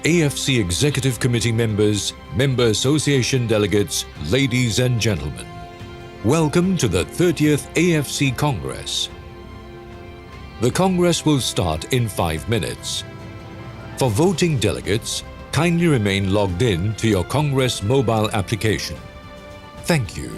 AFC Executive Committee members, Member Association delegates, ladies and gentlemen. Welcome to the 30th AFC Congress. The Congress will start in 5 minutes. For voting delegates, kindly remain logged in to your Congress mobile application. Thank you.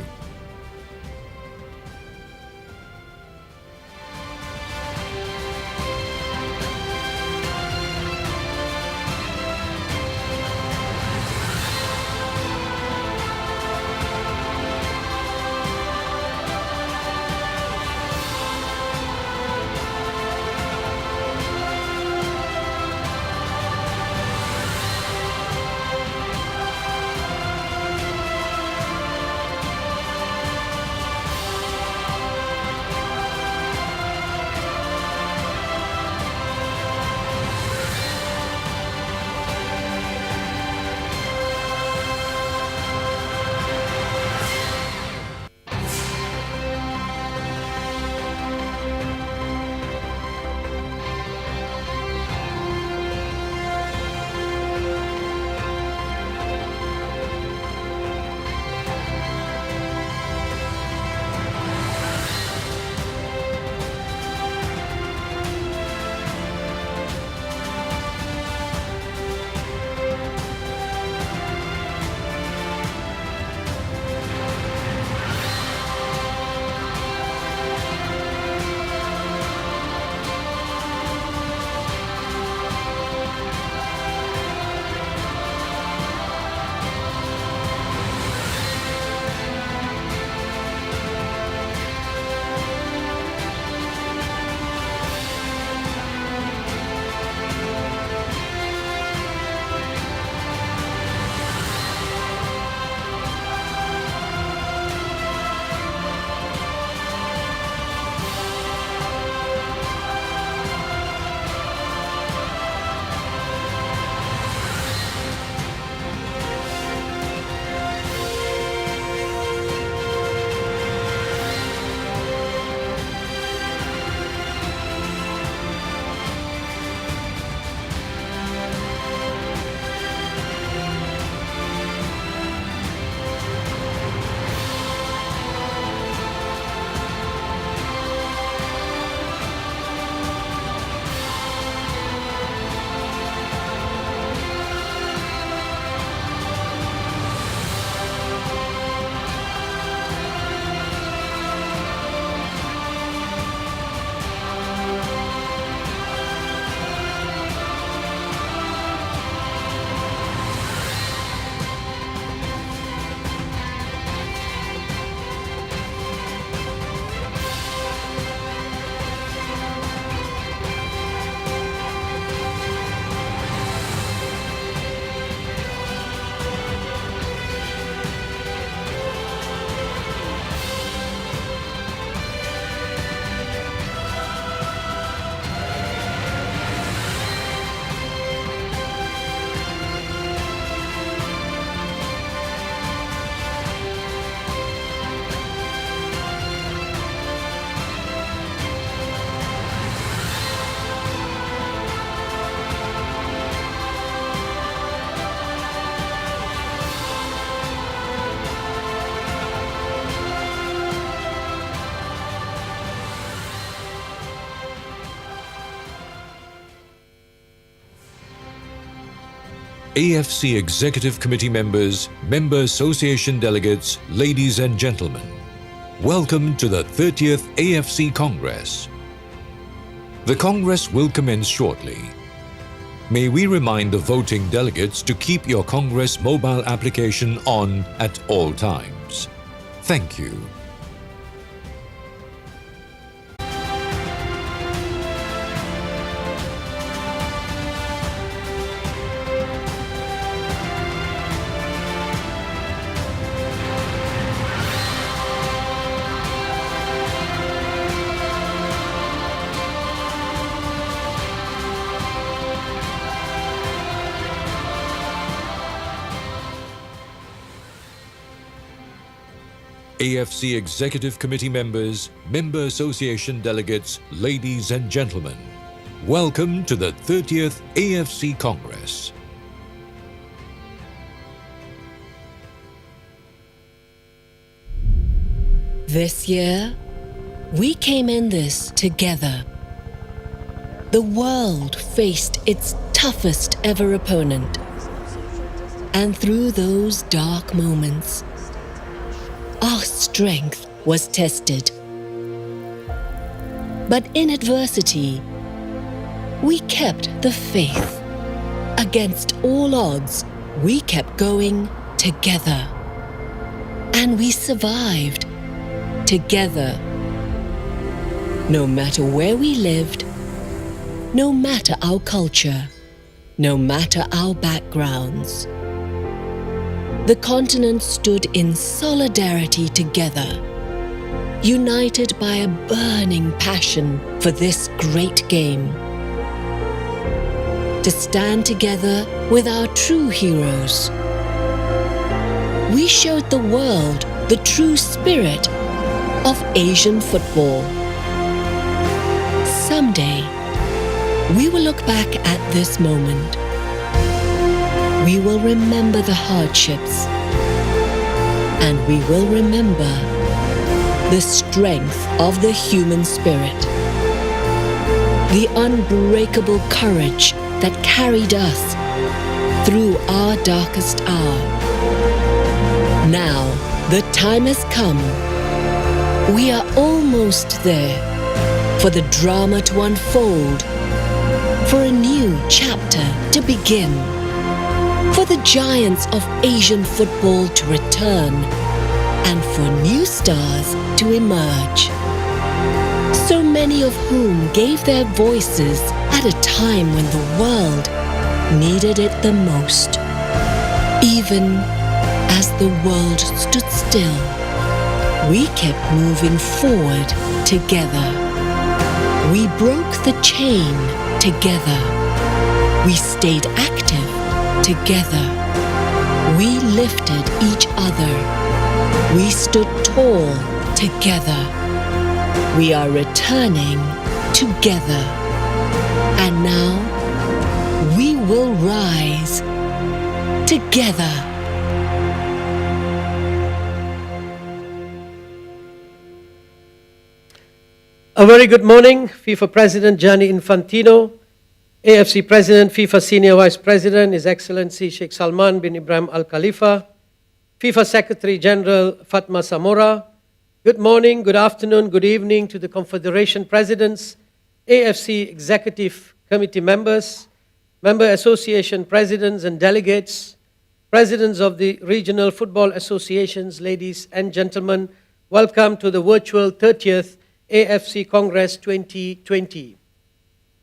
AFC Executive Committee members, Member Association delegates, ladies and gentlemen. Welcome to the 30th AFC Congress. The Congress will commence shortly. May we remind the voting delegates to keep your Congress mobile application on at all times. Thank you. AFC Executive Committee members, Member Association delegates, ladies and gentlemen. Welcome to the 30th AFC Congress. This year, we came in this together. The world faced its toughest ever opponent. And through those dark moments, our strength was tested. But in adversity, we kept the faith. Against all odds, we kept going together. And we survived together. No matter where we lived, no matter our culture, no matter our backgrounds, the continent stood in solidarity together, united by a burning passion for this great game. To stand together with our true heroes. We showed the world the true spirit of Asian football. Someday, we will look back at this moment. We will remember the hardships, and we will remember the strength of the human spirit, the unbreakable courage that carried us through our darkest hour. Now, the time has come. We are almost there for the drama to unfold, for a new chapter to begin, for the giants of Asian football to return, and for new stars to emerge. So many of whom gave their voices at a time when the world needed it the most. Even as the world stood still, we kept moving forward together. We broke the chain together. We stayed active together. We lifted each other. We stood tall together. We are returning together. And now we will rise together. A very good morning, FIFA President Gianni Infantino, AFC President, FIFA Senior Vice President, His Excellency Sheikh Salman bin Ibrahim Al Khalifa, FIFA Secretary General Fatma Samora. Good morning, good afternoon, good evening to the Confederation Presidents, AFC Executive Committee members, Member Association Presidents and Delegates, Presidents of the Regional Football Associations, ladies and gentlemen. Welcome to the virtual 30th AFC Congress 2020.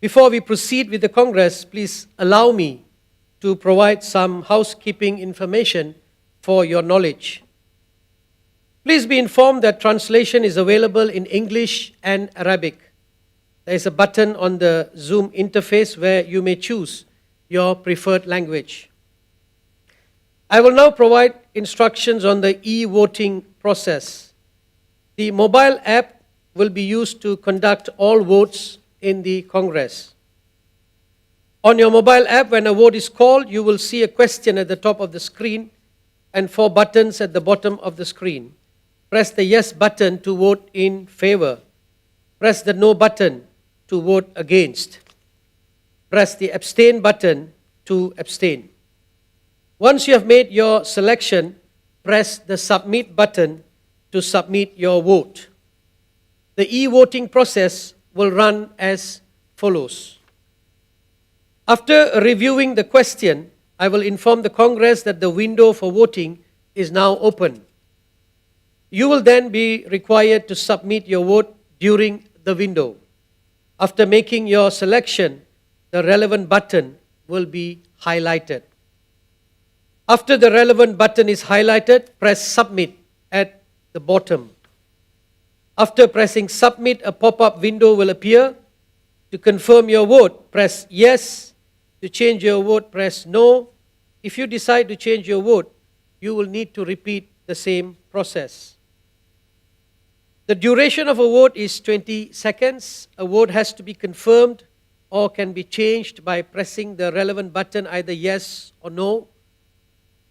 Before we proceed with the Congress, please allow me to provide some housekeeping information for your knowledge. Please be informed that translation is available in English and Arabic. There is a button on the Zoom interface where you may choose your preferred language. I will now provide instructions on the e-voting process. The mobile app will be used to conduct all votes in the Congress. On your mobile app, when a vote is called, you will see a question at the top of the screen and 4 buttons at the bottom of the screen. Press the yes button to vote in favor. Press the no button to vote against. Press the abstain button to abstain. Once you have made your selection, press the submit button to submit your vote. The e-voting process will run as follows. After reviewing the question, I will inform the Congress that the window for voting is now open. You will then be required to submit your vote during the window. After making your selection, the relevant button will be highlighted. After the relevant button is highlighted, press submit at the bottom. After pressing submit, a pop-up window will appear. To confirm your vote, press yes. To change your vote, press no. If you decide to change your vote, you will need to repeat the same process. The duration of a vote is 20 seconds. A vote has to be confirmed or can be changed by pressing the relevant button, either yes or no,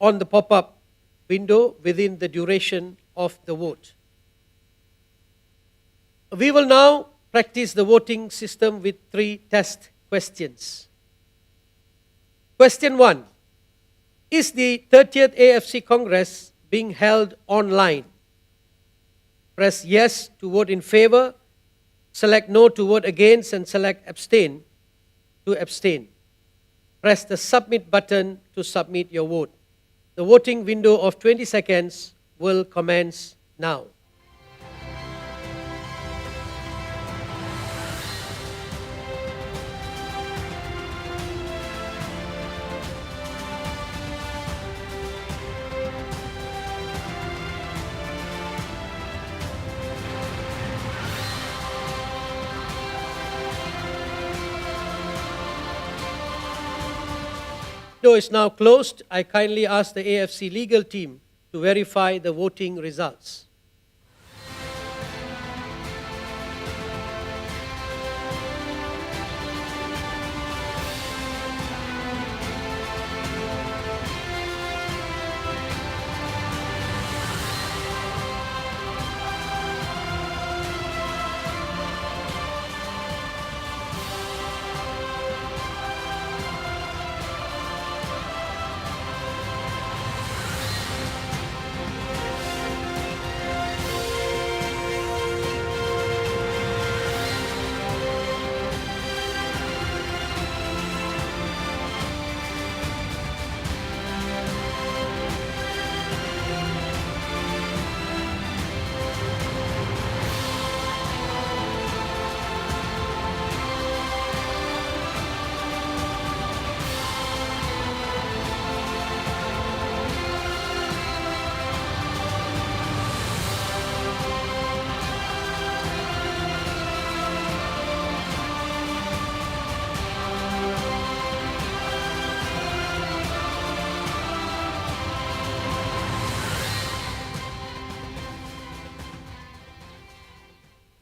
on the pop-up window within the duration of the vote. We will now practice the voting system with 3 test questions. Question 1. Is the 30th AFC Congress being held online? Press yes to vote in favor, select no to vote against, and select abstain to abstain. Press the submit button to submit your vote. The voting window of 20 seconds will commence now. Window is now closed. I kindly ask the AFC legal team to verify the voting results.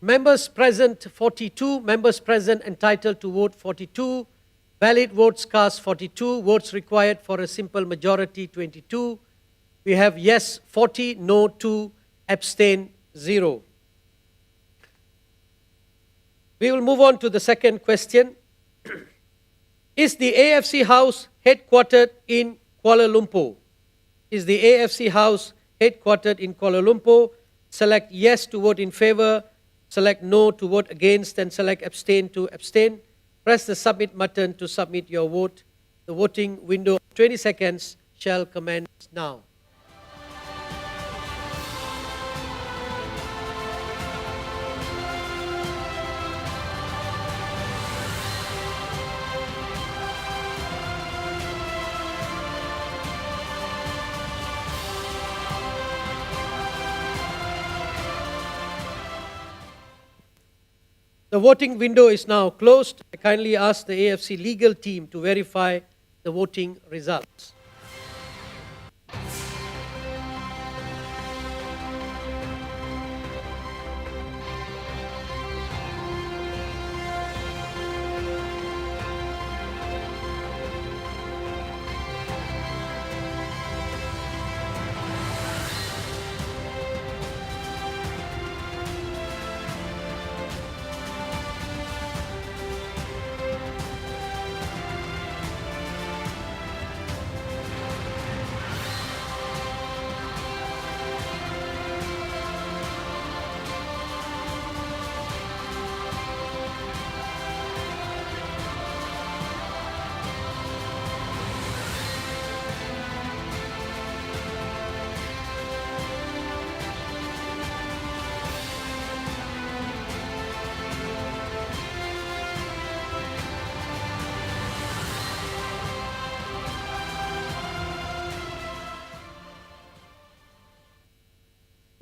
Members present 42, members present entitled to vote 42, valid votes cast 42, votes required for a simple majority 22. We have yes 40, no 2, abstain 0. We will move on to the second question. Is the AFC House headquartered in Kuala Lumpur? Is the AFC House headquartered in Kuala Lumpur? Select yes to vote in favor, select no to vote against, and select abstain to abstain. Press the submit button to submit your vote. The voting window of 20 seconds shall commence now. The voting window is now closed. I kindly ask the AFC legal team to verify the voting results.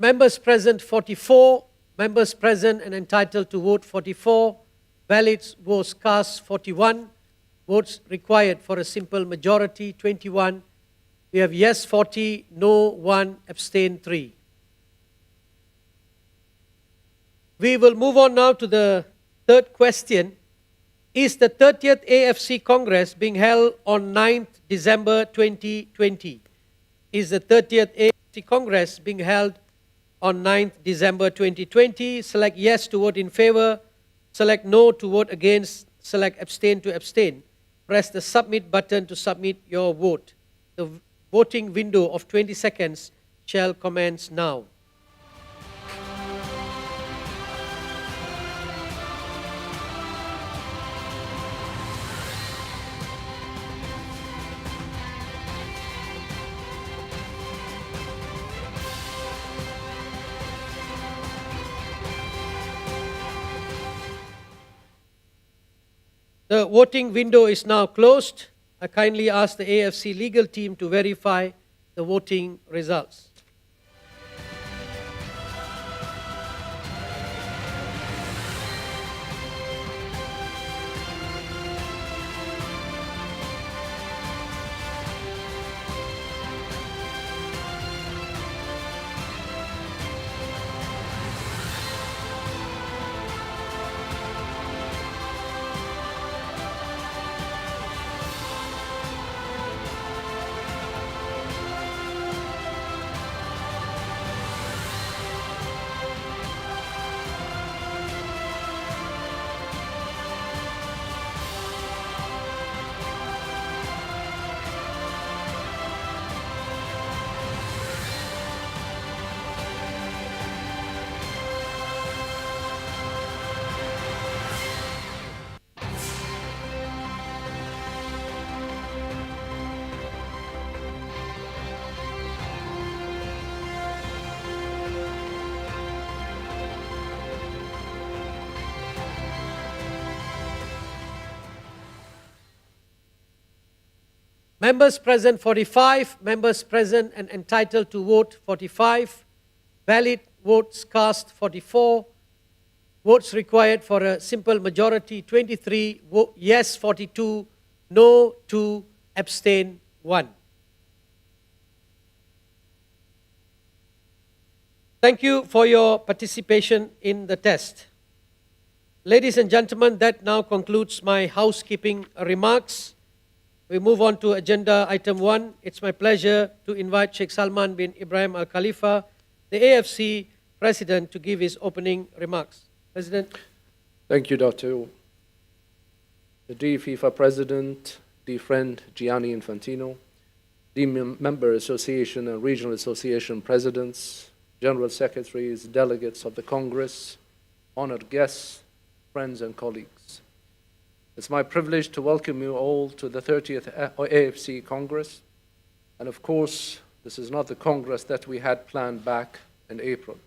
Members present 44, members present and entitled to vote 44, valid votes cast 41, votes required for a simple majority 21. We have yes 40, no 1, abstain 3. We will move on now to the third question. Is the 30th AFC Congress being held on 9th December 2020? Is the 30th AFC Congress being held on 9th December 2020. Select yes to vote in favor, select no to vote against, select abstain to abstain. Press the submit button to submit your vote. The voting window of 20 seconds shall commence now. The voting window is now closed. I kindly ask the AFC legal team to verify the voting results. Members present 45, members present and entitled to vote 45, valid votes cast 44, votes required for a simple majority 23, yes 42, no 2, abstain 1. Thank you for your participation in the test. Ladies and gentlemen, that now concludes my housekeeping remarks. We move on to agenda item 1. It's my pleasure to invite Sheikh Salman bin Ibrahim Al Khalifa, the AFC President, to give his opening remarks. President. Thank you, Dr. The dear FIFA President, dear friend Gianni Infantino, dear Member Association and Regional Association Presidents, General Secretaries, delegates of the Congress, honored guests, friends and colleagues. It's my privilege to welcome you all to the 30th AFC Congress. And of course, this is not the Congress that we had planned back in April.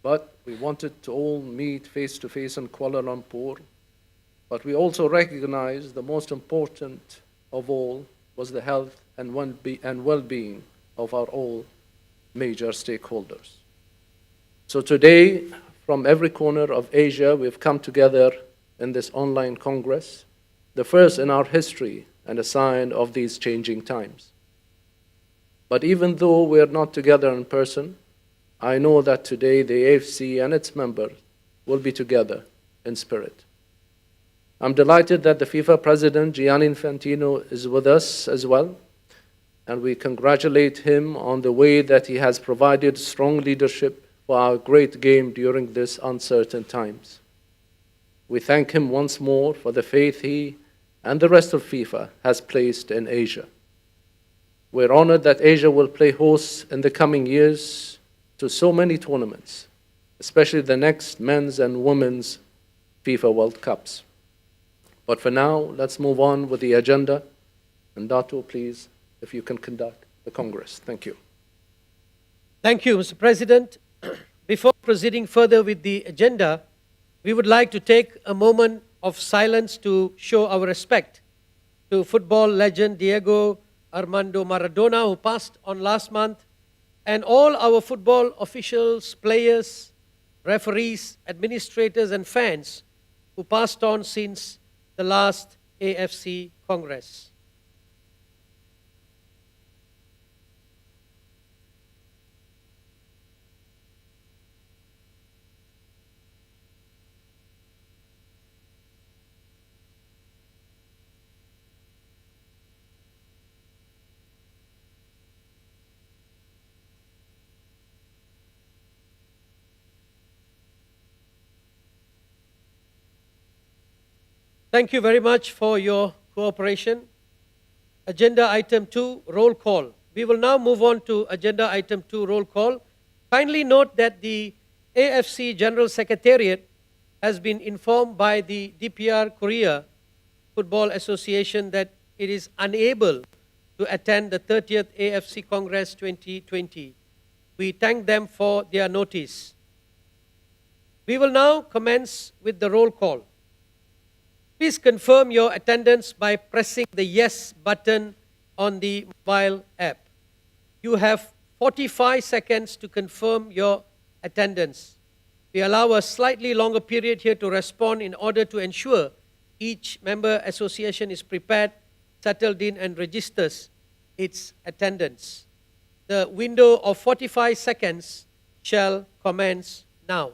But we wanted to all meet face-to-face in Kuala Lumpur. But we also recognize the most important of all was the health and well-being of our all major stakeholders. So today, from every corner of Asia, we've come together in this online Congress, the first in our history and a sign of these changing times. But even though we are not together in person, I know that today the AFC and its members will be together in spirit. I'm delighted that the FIFA President, Gianni Infantino, is with us as well, and we congratulate him on the way that he has provided strong leadership for our great game during these uncertain times. We thank him once more for the faith he and the rest of FIFA has placed in Asia. We're honored that Asia will play host in the coming years to so many tournaments, especially the next men's and women's FIFA World Cups. But for now, let's move on with the agenda. And Dato, please, if you can conduct the Congress. Thank you. Thank you, Mr. President. Before proceeding further with the agenda, we would like to take a moment of silence to show our respect to football legend Diego Armando Maradona, who passed on last month, and all our football officials, players, referees, administrators, and fans who passed on since the last AFC Congress. Thank you very much for your cooperation. Agenda item 2, roll call. We will now move on to agenda item 2, roll call. Kindly note that the AFC General Secretariat has been informed by the DPR Korea Football Association that it is unable to attend the 30th AFC Congress 2020. We thank them for their notice. We will now commence with the roll call. Please confirm your attendance by pressing the yes button on the mobile app. You have 45 seconds to confirm your attendance. We allow a slightly longer period here to respond in order to ensure each member association is prepared, settled in, and registers its attendance. The window of 45 seconds shall commence now.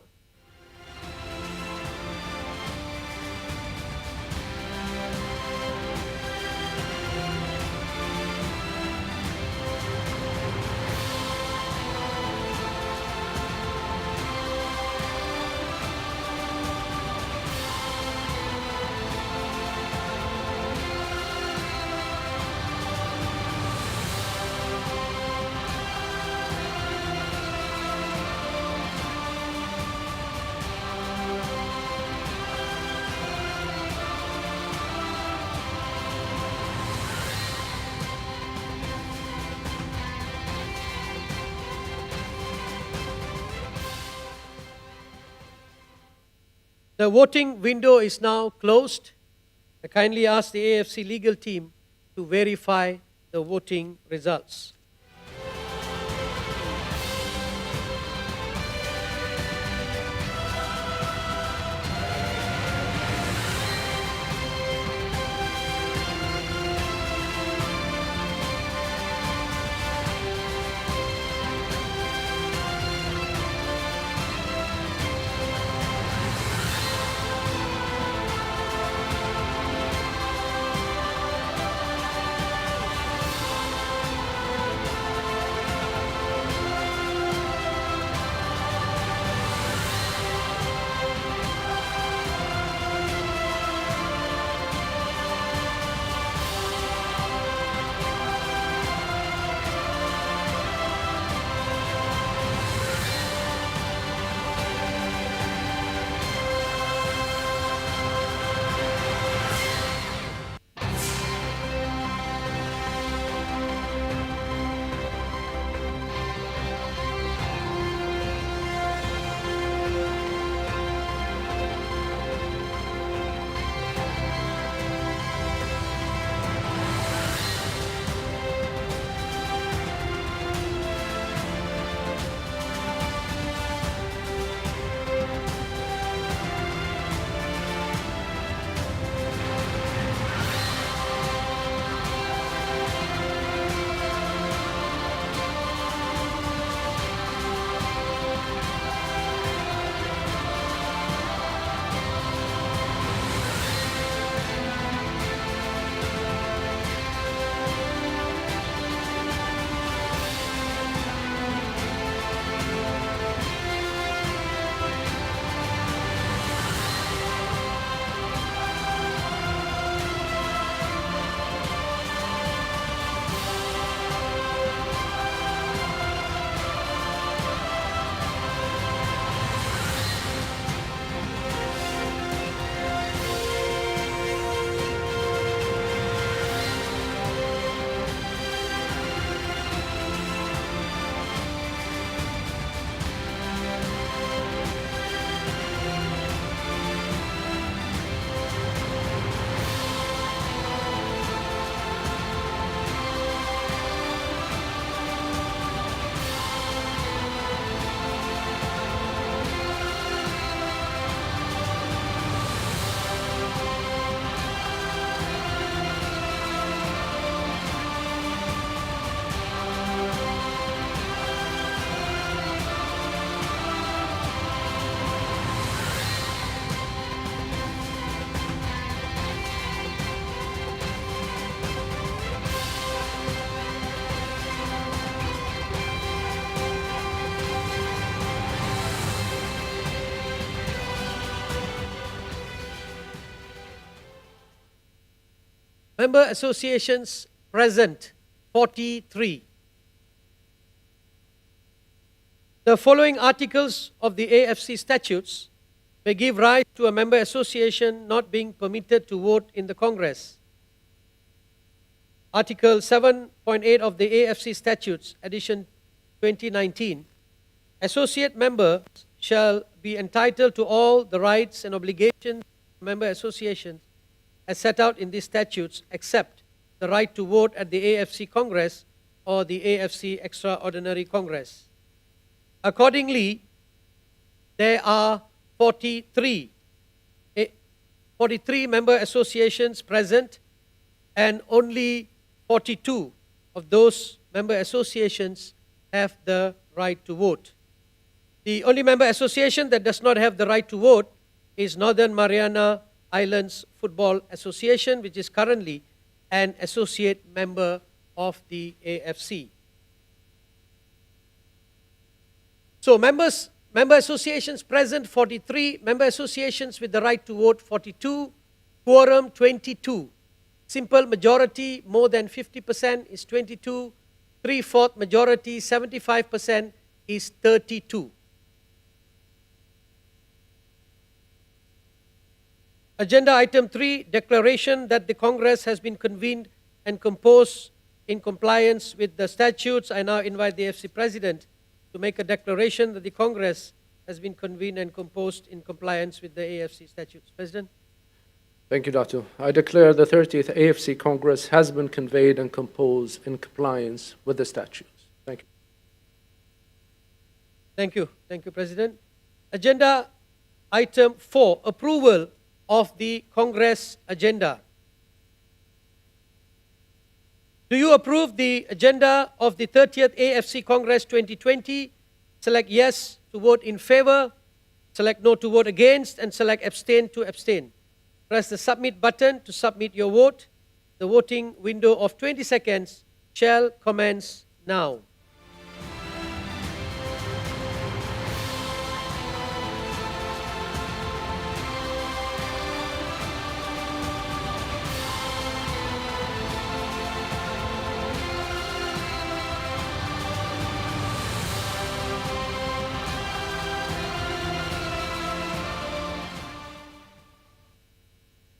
The voting window is now closed. I kindly ask the AFC legal team to verify the voting results. Member associations present, 43. The following articles of the AFC statutes may give rise to a member association not being permitted to vote in the Congress. Article 7.8 of the AFC statutes, edition 2019, associate members shall be entitled to all the rights and obligations of member associations as set out in these statutes, except the right to vote at the AFC Congress or the AFC Extraordinary Congress. Accordingly, there are 43 member associations present, and only 42 of those member associations have the right to vote. The only member association that does not have the right to vote is Northern Mariana Islands Football Association, which is currently an associate member of the AFC. So member associations present, 43, member associations with the right to vote, 42, quorum 22. Simple majority more than 50% is 22, 3/4 majority 75% is 32. Agenda item 3, declaration that the Congress has been convened and composed in compliance with the statutes. I now invite the AFC President to make a declaration that the Congress has been convened and composed in compliance with the AFC statutes. President. Thank you, Dr. I declare the 30th AFC Congress has been convened and composed in compliance with the statutes. Thank you. Thank you. Thank you, President. Agenda item 4, approval of the Congress agenda. Do you approve the agenda of the 30th AFC Congress 2020? Select yes to vote in favor, select no to vote against, and select abstain to abstain. Press the submit button to submit your vote. The voting window of 20 seconds shall commence now.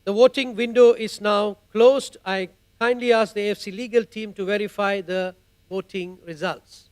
The voting window is now closed. I kindly ask the AFC legal team to verify the voting results.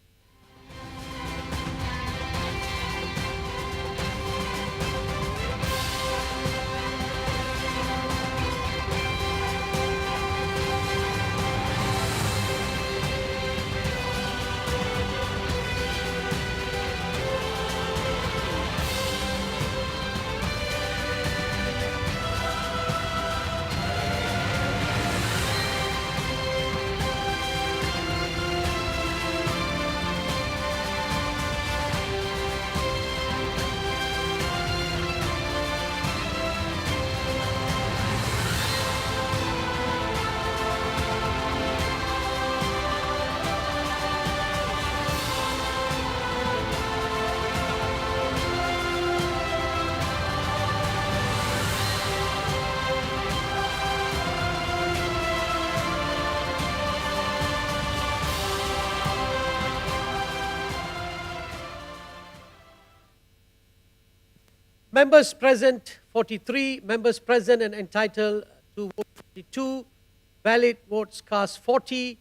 Members present 43, members present and entitled to vote 42, valid votes cast 40,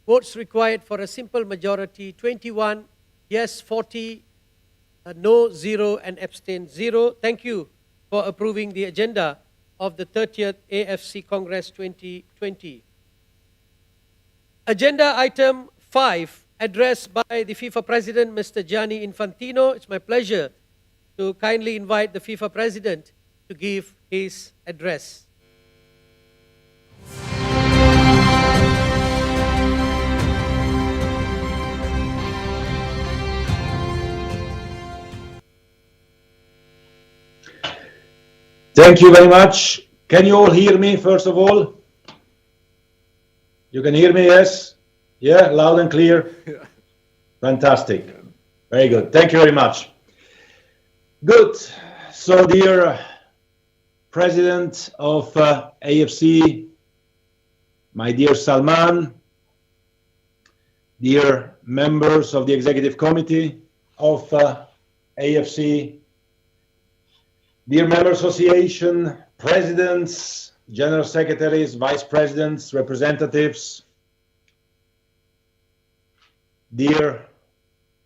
votes required for a simple majority 21, yes 40, no 0 and abstain 0. Thank you for approving the agenda of the 30th AFC Congress 2020. Agenda item 5, address by the FIFA President, Mr. Gianni Infantino. It's my pleasure to kindly invite the FIFA President to give his address. Thank you very much. Can you all hear me, first of all? You can hear me, yes? Yeah, loud and clear? Yeah. Fantastic. Very good. Thank you very much. Good. So, dear President of AFC my dear Salman, dear members of the Executive Committee of AFC, dear Member Association, Presidents, General Secretaries, Vice Presidents, Representatives, dear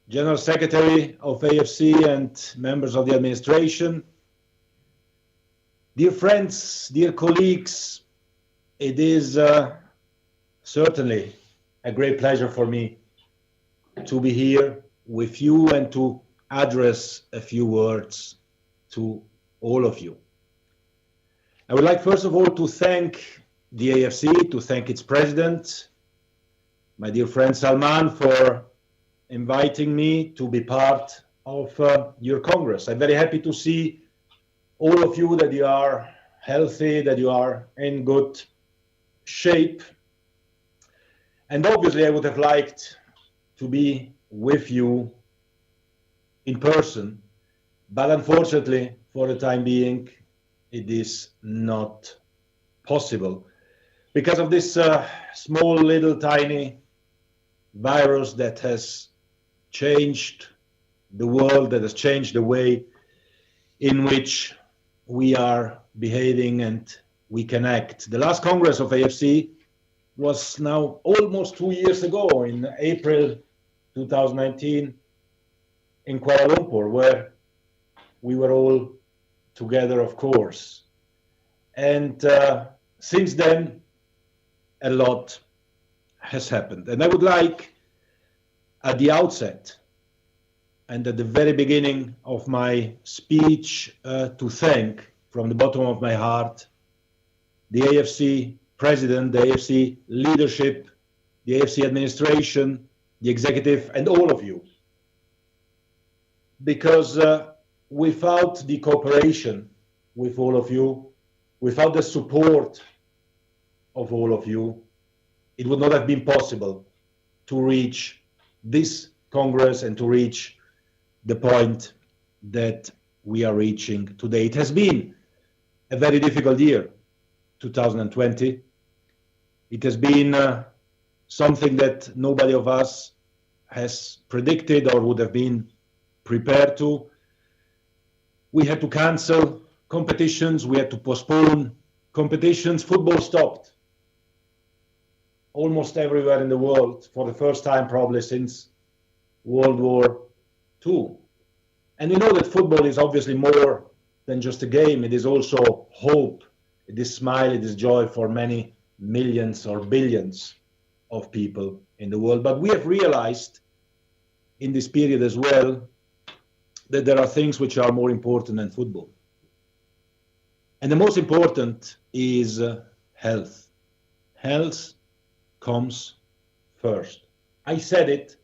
General Secretary of AFC and members of the administration, dear friends, dear colleagues, it is certainly a great pleasure for me to be here with you and to address a few words to all of you. I would like first of all to thank the AFC, to thank its president, my dear friend Salman, for inviting me to be part of your Congress. I'm very happy to see all of you, that you are healthy, that you are in good shape. And obviously I would have liked to be with you in person, but unfortunately for the time being it is not possible because of this small little tiny virus that has changed the world, that has changed the way in which we are behaving and we can act. The last Congress of AFC was now almost 2 years ago, in April 2019 in Kuala Lumpur, where we were all together, of course. And since then, a lot has happened. And I would like, at the outset and at the very beginning of my speech, to thank from the bottom of my heart the AFC President, the AFC leadership, the AFC administration, the executive, and all of you. Because without the cooperation with all of you, without the support of all of you, it would not have been possible to reach this Congress and to reach the point that we are reaching today. It has been a very difficult year, 2020. It has been something that nobody of us has predicted or would have been prepared to. We had to cancel competitions, we had to postpone competitions, football stopped almost everywhere in the world for the first time probably since World War II. And we know that football is obviously more than just a game. It is also hope, it is smile, it is joy for many millions or billions of people in the world. But we have realized in this period as well that there are things which are more important than football. And the most important is health. Health comes first. I said it,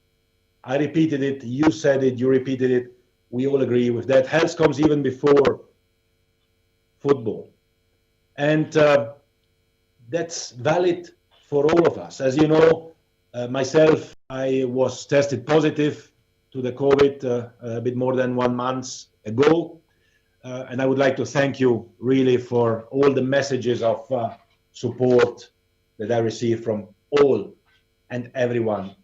I repeated it, you said it, you repeated it, we all agree with that. Health comes even before football. And that's valid for all of us. As you know, myself, I was tested positive to the COVID a bit more than 1 month ago. And I would like to thank you really for all the messages of support that I received from all and every one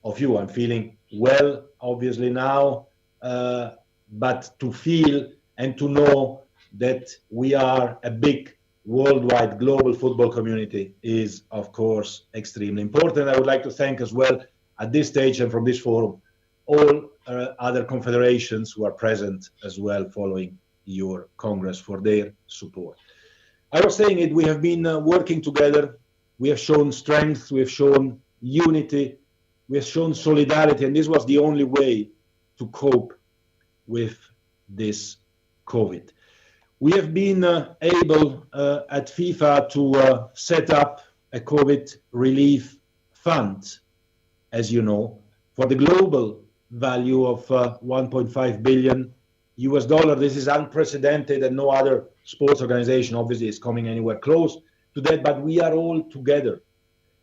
of you. I'm feeling well, obviously now, but to feel and to know that we are a big worldwide global football community is, of course, extremely important. I would like to thank as well at this stage and from this forum all other confederations who are present as well following your Congress for their support. I was saying it, we have been working together. We have shown strength, we have shown unity, we have shown solidarity, and this was the only way to cope with this COVID. We have been able at FIFA to set up a COVID relief fund, as you know, for the global value of 1.5 billion US dollar. This is unprecedented, and no other sports organization obviously is coming anywhere close to that, but we are all together.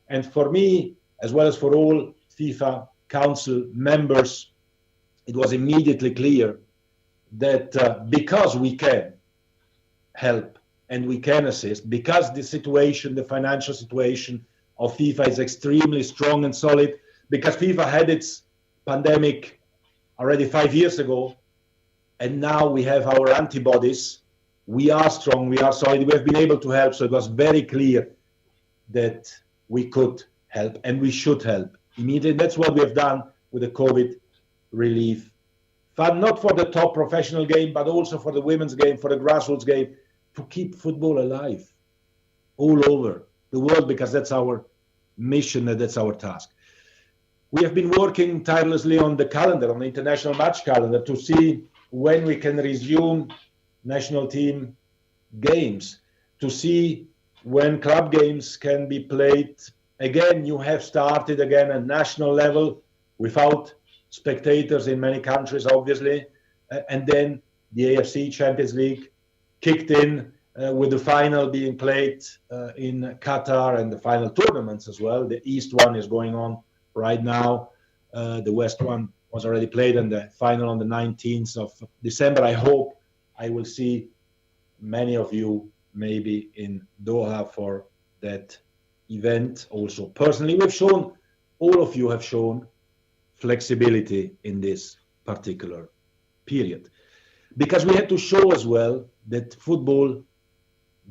And for me, as well as for all FIFA Council members, it was immediately clear that because we can help and we can assist because the situation, the financial situation of FIFA is extremely strong and solid, because FIFA had its pandemic already 5 years ago, and now we have our antibodies. We are strong, we are solid, we have been able to help, so it was very clear that we could help and we should help immediately. That's what we have done with the COVID relief fund, not for the top professional game, but also for the women's game, for the grassroots game, to keep football alive all over the world, because that's our mission and that's our task. We have been working tirelessly on the calendar, on the international match calendar, to see when we can resume national team games, to see when club games can be played again. You have started again at national level without spectators in many countries, obviously, and then the AFC Champions League kicked in with the final being played in Qatar, and the final tournaments as well. The East one is going on right now. The West one was already played, and the final on the 19th of December. I hope I will see many of you maybe in Doha for that event also. Personally, we've shown, all of you have shown flexibility in this particular period, because we had to show as well that football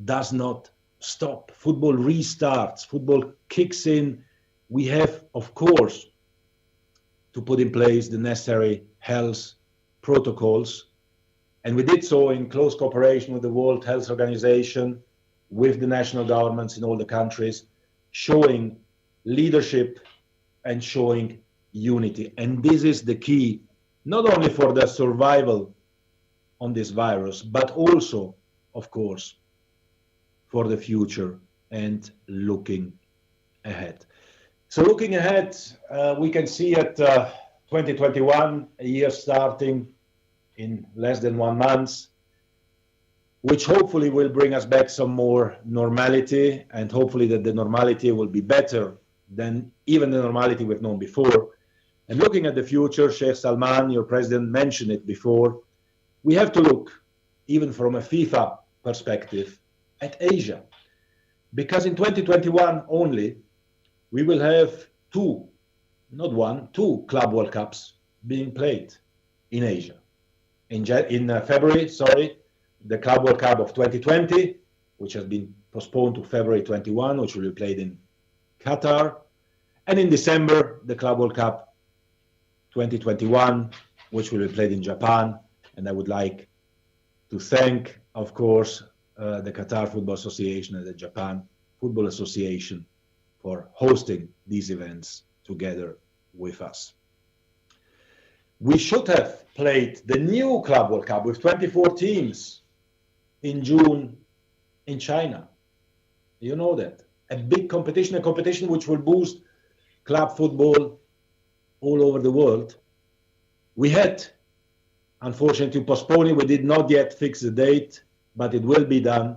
does not stop. Football restarts, football kicks in. We have, of course, to put in place the necessary health protocols, and we did so in close cooperation with the World Health Organization, with the national governments in all the countries, showing leadership and showing unity. And this is the key, not only for the survival on this virus, but also, of course, for the future and looking ahead. So looking ahead, we can see at 2021, a year starting in less than 1 month, which hopefully will bring us back some more normality, and hopefully that the normality will be better than even the normality we've known before. And looking at the future, Sheikh Salman, your president, mentioned it before, we have to look, even from a FIFA perspective, at Asia. Because in 2021 only, we will have two Club World Cups being played in Asia. In February, the Club World Cup of 2020, which has been postponed to February 21, which will be played in Qatar. And in December, the Club World Cup 2021, which will be played in Japan. And I would like to thank, of course, the Qatar Football Association and the Japan Football Association for hosting these events together with us. We should have played the new Club World Cup with 24 teams in June in China. You know that. A big competition, a competition which will boost club football all over the world. We had, unfortunately, to postpone it. We did not yet fix the date, but it will be done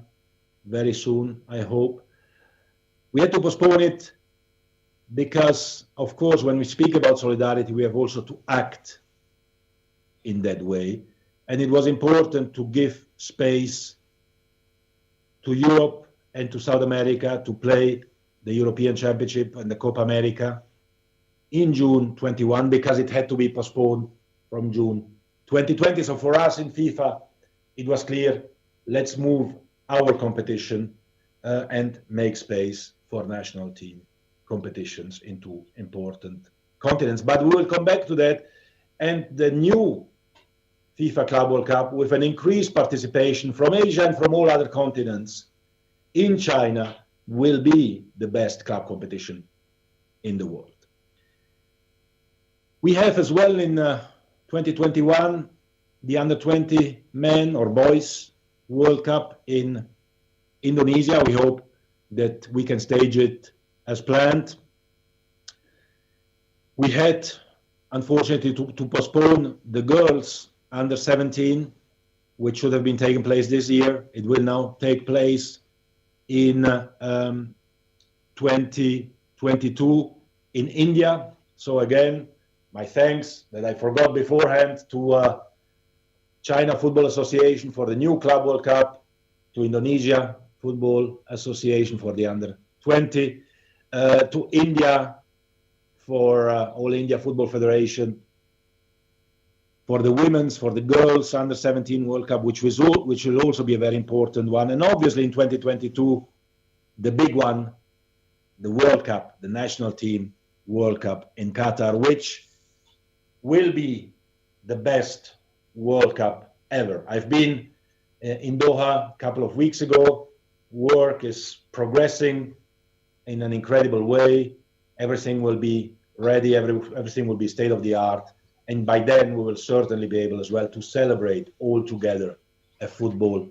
very soon, I hope. We had to postpone it because, of course, when we speak about solidarity, we have also to act in that way. And it was important to give space to Europe and to South America to play the European Championship and the Copa America in June 21, because it had to be postponed from June 2020. So for us in FIFA, it was clear, let's move our competition and make space for national team competitions into important continents. But we will come back to that. And the new FIFA Club World Cup, with an increased participation from Asia and from all other continents in China, will be the best club competition in the world. We have as well in 2021 the under-20 men or boys World Cup in Indonesia. We hope that we can stage it as planned. We had, unfortunately, to postpone the girls under 17, which should have been taking place this year. It will now take place in 2022 in India. So again, my thanks that I forgot beforehand to China Football Association for the new Club World Cup, to Indonesia Football Association for the under-20, to India for All India Football Federation, for the women's, for the girls under-17 World Cup, which will also be a very important one. And obviously in 2022, the big one, the World Cup, the national team World Cup in Qatar, which will be the best World Cup ever. I've been in Doha a couple of weeks ago. Work is progressing in an incredible way. Everything will be ready, everything will be state of the art. And by then we will certainly be able as well to celebrate all together a football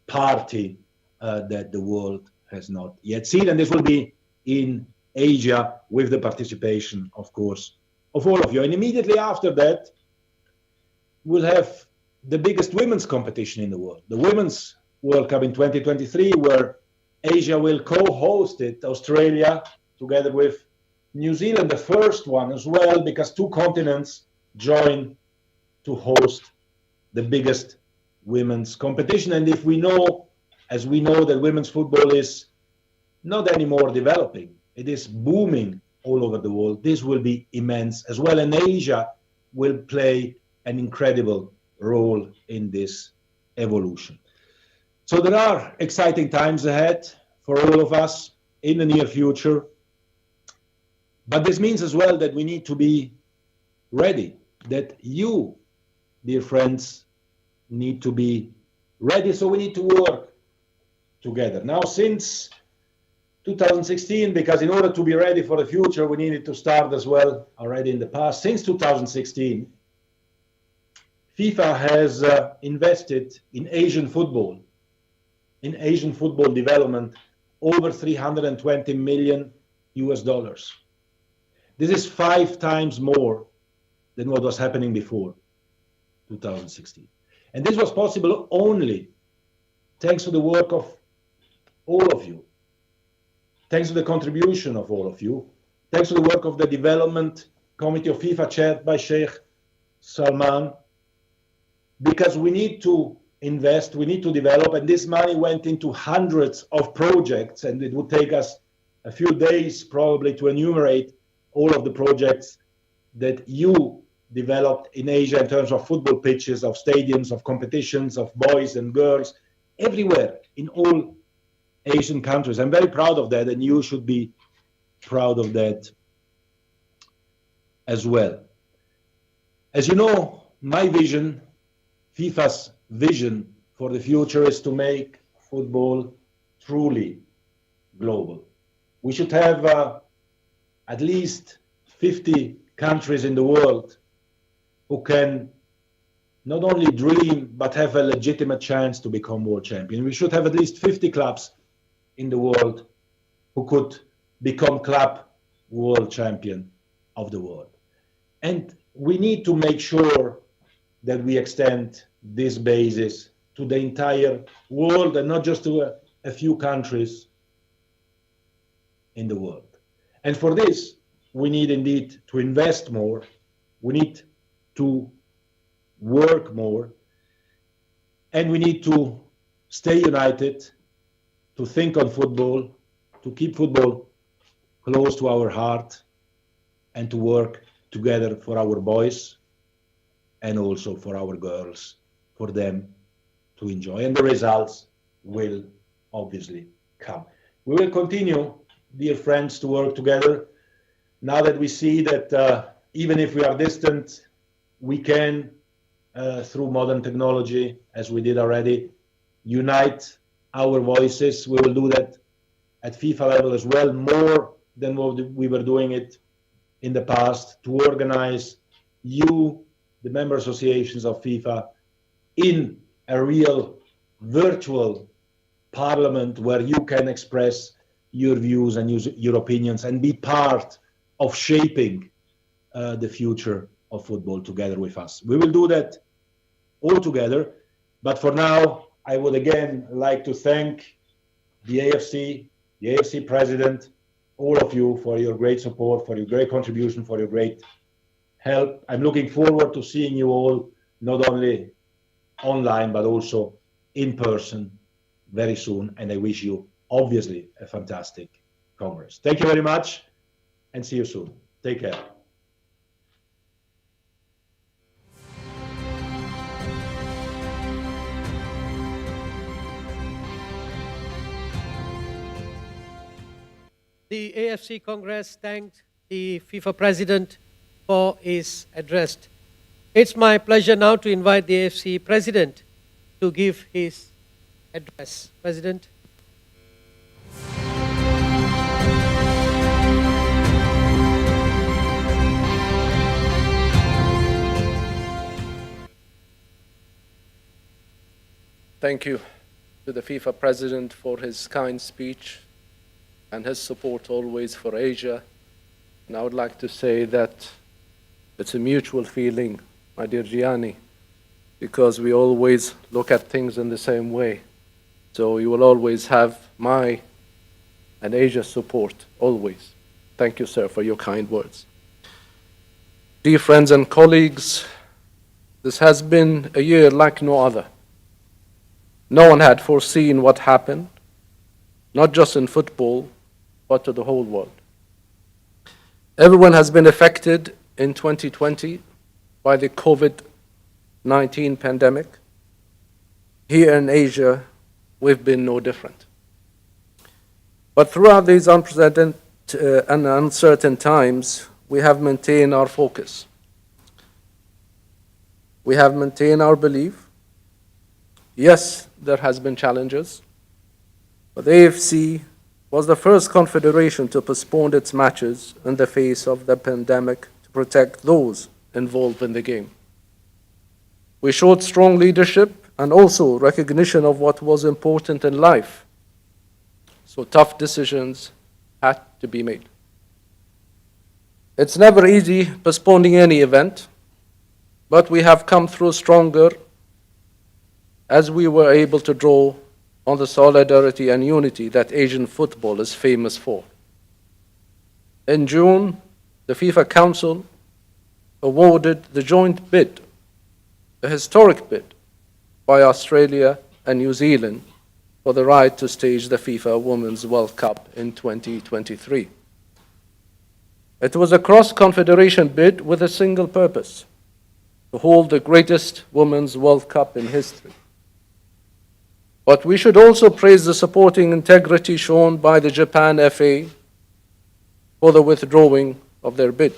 party that the world has not yet seen. And this will be in Asia with the participation, of course, of all of you. And immediately after that, we'll have the biggest women's competition in the world, the Women's World Cup in 2023, where Asia will co-host it, Australia, together with New Zealand, the first one as well, because two continents join to host the biggest women's competition. And if we know, as we know, that women's football is not anymore developing, it is booming all over the world, this will be immense as well. And Asia will play an incredible role in this evolution. So there are exciting times ahead for all of us in the near future. But this means as well that we need to be ready, that you, dear friends, need to be ready. So we need to work together. Now, since 2016, because in order to be ready for the future, we needed to start as well already in the past. Since 2016, FIFA has invested in Asian football development, over $320 million. This is 5 times more than what was happening before 2016. And this was possible only thanks to the work of all of you, thanks to the contribution of all of you, thanks to the work of the development committee of FIFA chaired by Sheikh Salman, because we need to invest, we need to develop, and this money went into hundreds of projects, and it would take us a few days probably to enumerate all of the projects that you developed in Asia in terms of football pitches, of stadiums, of competitions, of boys and girls, everywhere in all Asian countries. I'm very proud of that, and you should be proud of that as well. As you know, my vision, FIFA's vision for the future is to make football truly global. We should have at least 50 countries in the world who can not only dream, but have a legitimate chance to become world champion. We should have at least 50 clubs in the world who could become club world champion of the world. And we need to make sure that we extend this basis to the entire world and not just to a few countries in the world. And for this, we need indeed to invest more. We need to work more. And we need to stay united, to think on football, to keep football close to our heart, and to work together for our boys and also for our girls, for them to enjoy. And the results will obviously come. We will continue, dear friends, to work together now that we see that even if we are distant, we can, through modern technology, as we did already, unite our voices. We will do that at FIFA level as well, more than what we were doing it in the past, to organize you, the member associations of FIFA, in a real virtual parliament where you can express your views and your opinions and be part of shaping the future of football together with us. We will do that all together, but for now, I would again like to thank the AFC president, all of you for your great support, for your great contribution, for your great help. I'm looking forward to seeing you all, not only online, but also in person very soon, and I wish you obviously a fantastic Congress. Thank you very much, and see you soon. Take care. The AFC Congress thanked the FIFA President for his address. It's my pleasure now to invite the AFC President to give his address. President. Thank you to the FIFA President for his kind speech and his support always for Asia. And I would like to say that it's a mutual feeling, my dear Gianni, because we always look at things in the same way. So you will always have my and Asia's support, always. Thank you, sir, for your kind words. Dear friends and colleagues, this has been a year like no other. No one had foreseen what happened, not just in football, but to the whole world. Everyone has been affected in 2020 by the COVID-19 pandemic. Here in Asia, we've been no different. But throughout these unprecedented and uncertain times, we have maintained our focus. We have maintained our belief. Yes, there has been challenges, but the AFC was the first confederation to postpone its matches in the face of the pandemic to protect those involved in the game. We showed strong leadership and also recognition of what was important in life. So tough decisions had to be made. It's never easy postponing any event, but we have come through stronger as we were able to draw on the solidarity and unity that Asian football is famous for. In June, the FIFA Council awarded the joint bid, a historic bid, by Australia and New Zealand for the right to stage the FIFA Women's World Cup in 2023. It was a cross-confederation bid with a single purpose: to hold the greatest Women's World Cup in history. But we should also praise the supporting integrity shown by the Japan FA for the withdrawing of their bid.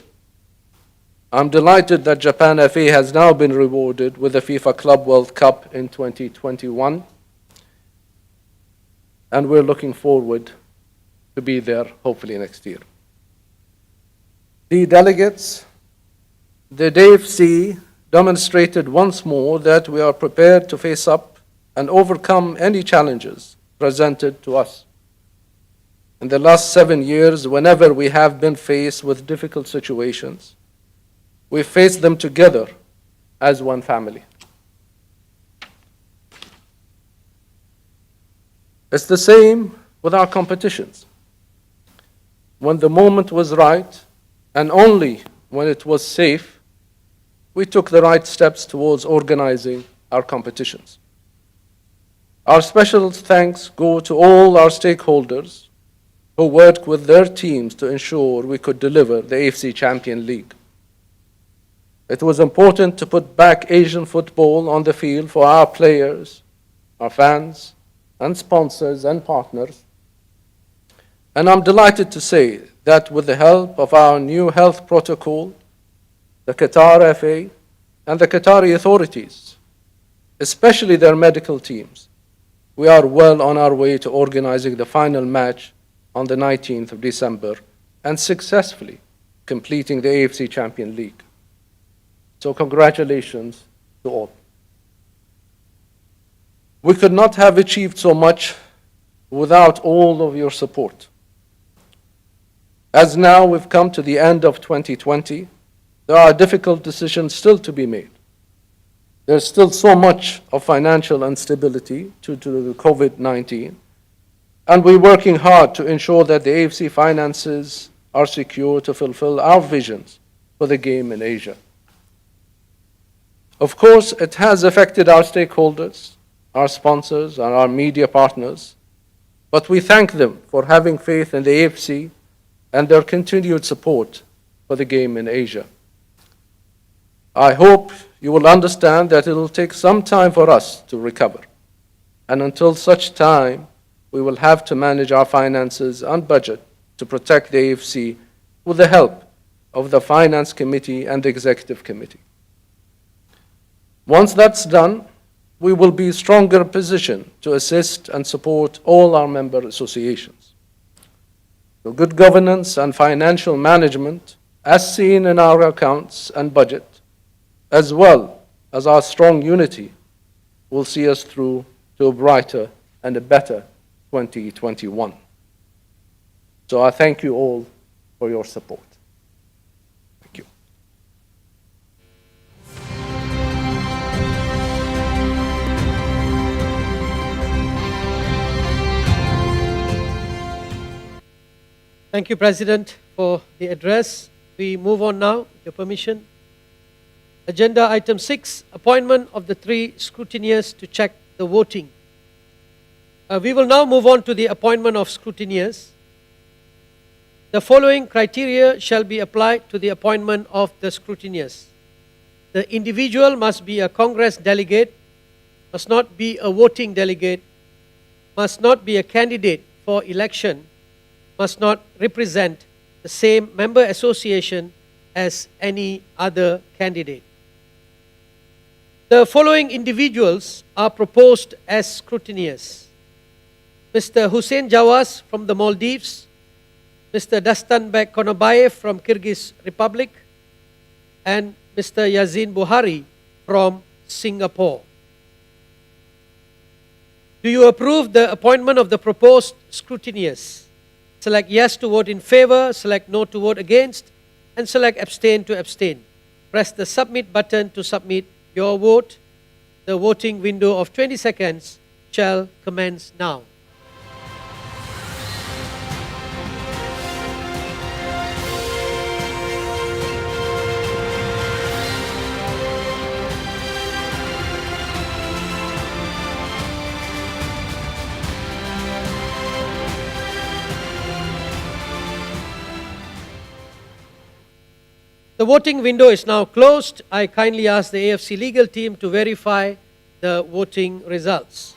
I'm delighted that Japan FA has now been rewarded with the FIFA Club World Cup in 2021, and we're looking forward to be there hopefully next year. The delegates, the AFC demonstrated once more that we are prepared to face up and overcome any challenges presented to us. In the last 7 years, whenever we have been faced with difficult situations, we faced them together as one family. It's the same with our competitions. When the moment was right, and only when it was safe, we took the right steps towards organizing our competitions. Our special thanks go to all our stakeholders who worked with their teams to ensure we could deliver the AFC Champions League. It was important to put back Asian football on the field for our players, our fans, and sponsors and partners. And I'm delighted to say that with the help of our new health protocol, the Qatar FA, and the Qatari authorities, especially their medical teams, we are well on our way to organizing the final match on the 19th of December and successfully completing the AFC Champions League. So congratulations to all. We could not have achieved so much without all of your support. As now we've come to the end of 2020, there are difficult decisions still to be made. There's still so much of financial instability due to the COVID-19, and we're working hard to ensure that the AFC finances are secure to fulfill our visions for the game in Asia. Of course, it has affected our stakeholders, our sponsors, and our media partners, but we thank them for having faith in the AFC and their continued support for the game in Asia. I hope you will understand that it will take some time for us to recover, and until such time, we will have to manage our finances and budget to protect the AFC with the help of the Finance Committee and the Executive Committee. Once that's done, we will be stronger positioned to assist and support all our member associations. So good governance and financial management, as seen in our accounts and budget, as well as our strong unity, will see us through to a brighter and a better 2021. So I thank you all for your support. Thank you. Thank you, President, for the address. We move on now, with your permission. Agenda item 6, appointment of the 3 scrutineers to check the voting. We will now move on to the appointment of scrutineers. The following criteria shall be applied to the appointment of the scrutineers. The individual must be a Congress delegate, must not be a voting delegate, must not be a candidate for election, must not represent the same member association as any other candidate. The following individuals are proposed as scrutineers: Mr. Hussein Jawas from the Maldives, Mr. Dastanbek Konobayev from Kyrgyz Republic, and Mr. Yazin Buhari from Singapore. Do you approve the appointment of the proposed scrutineers? Select yes to vote in favor, select no to vote against, and select abstain to abstain. Press the submit button to submit your vote. The voting window of 20 seconds shall commence now. The voting window is now closed. I kindly ask the AFC legal team to verify the voting results.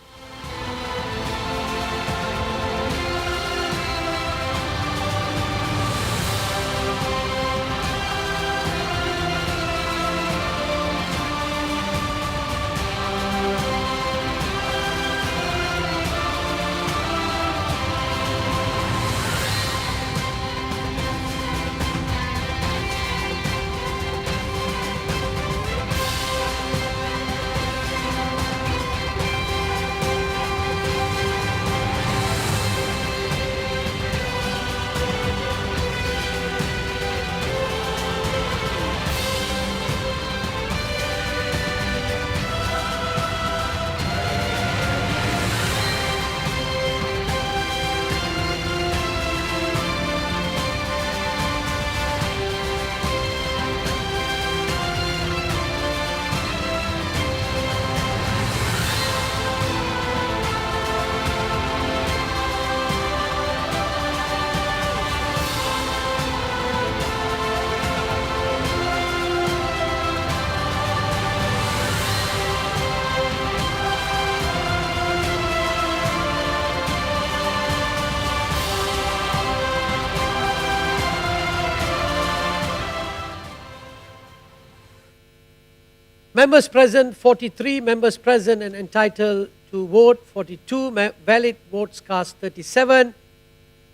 Members present, 43. Members present and entitled to vote, 42. Valid votes cast, 37.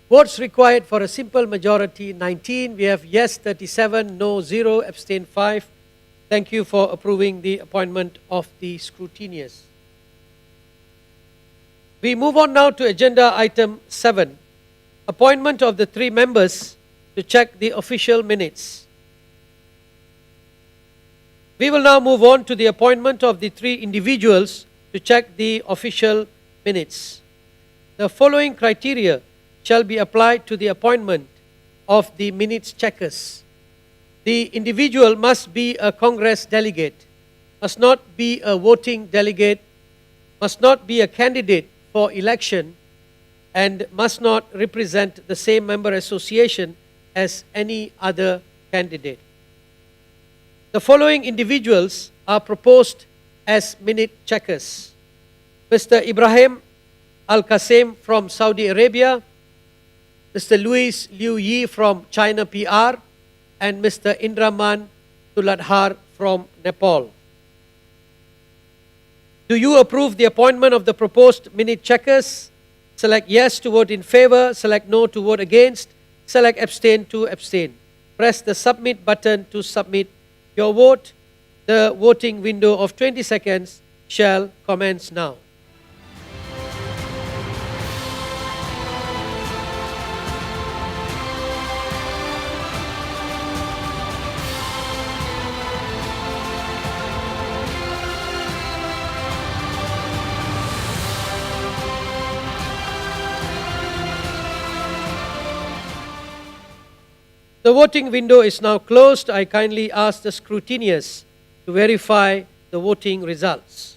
Votes required for a simple majority, 19. We have yes, 37. No, 0. Abstain, 5. Thank you for approving the appointment of the scrutineers. We move on now to agenda item 7. Appointment of the 3 members to check the official minutes. We will now move on to the appointment of the 3 individuals to check the official minutes. The following criteria shall be applied to the appointment of the minutes checkers. The individual must be a Congress delegate, must not be a voting delegate, must not be a candidate for election and must not represent the same member association as any other candidate. The following individuals are proposed as minute checkers: Mr. Ibrahim Al-Qasim from Saudi Arabia, Mr. Louis Liu Yi from China PR, and Mr. Indraman Tuladhar from Nepal. Do you approve the appointment of the proposed minute checkers? Select yes to vote in favor, select no to vote against, select abstain to abstain. Press the submit button to submit your vote. The voting window of 20 seconds shall commence now. The voting window is now closed. I kindly ask the scrutineers to verify the voting results.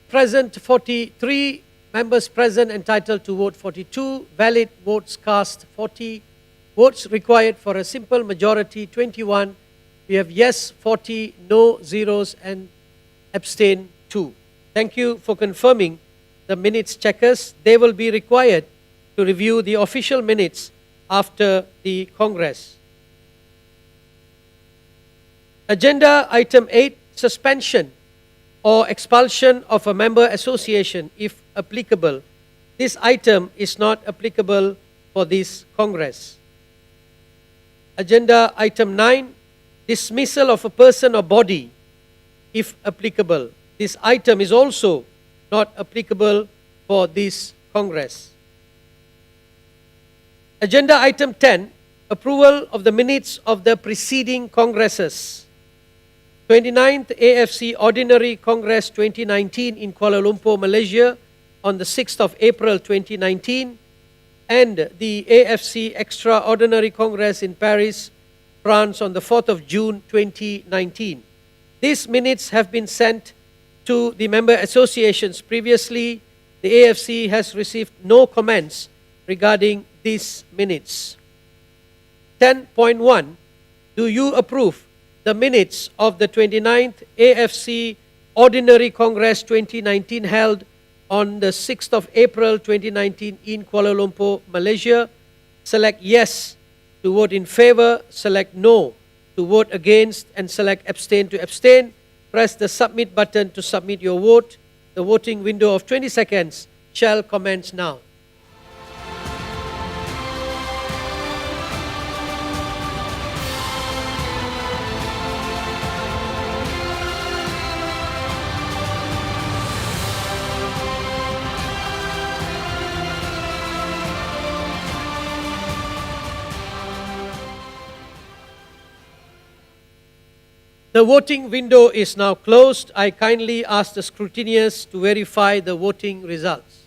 Present 43, members present entitled to vote 42, valid votes cast 40, votes required for a simple majority 21. We have yes 40, no zeros, and abstain 2. Thank you for confirming the minutes checkers. They will be required to review the official minutes after the Congress. Agenda item 8, suspension or expulsion of a member association if applicable. This item is not applicable for this Congress. Agenda item 9, dismissal of a person or body if applicable. This item is also not applicable for this Congress. Agenda item 10, approval of the minutes of the preceding Congresses. 29th AFC Ordinary Congress 2019 in Kuala Lumpur, Malaysia on the 6th of April 2019, and the AFC Extraordinary Congress in Paris, France on the 4th of June 2019. These minutes have been sent to the member associations previously. The AFC has received no comments regarding these minutes. 10.1. Do you approve the minutes of the 29th AFC Ordinary Congress 2019 held on the 6th of April 2019 in Kuala Lumpur, Malaysia? Select yes to vote in favor, select no to vote against, and select abstain to abstain. Press the submit button to submit your vote. The voting window of 20 seconds shall commence now. The voting window is now closed. I kindly ask the scrutineers to verify the voting results.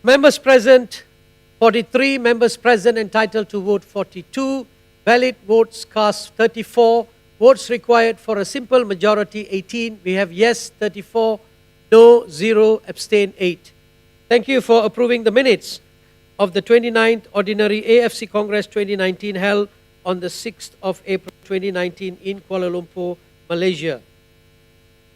Members present 43, members present entitled to vote 42, valid votes cast 34, votes required for a simple majority 18. We have yes 34, no 0, abstain 8. Thank you for approving the minutes of the 29th Ordinary AFC Congress 2019 held on the 6th of April 2019 in Kuala Lumpur, Malaysia.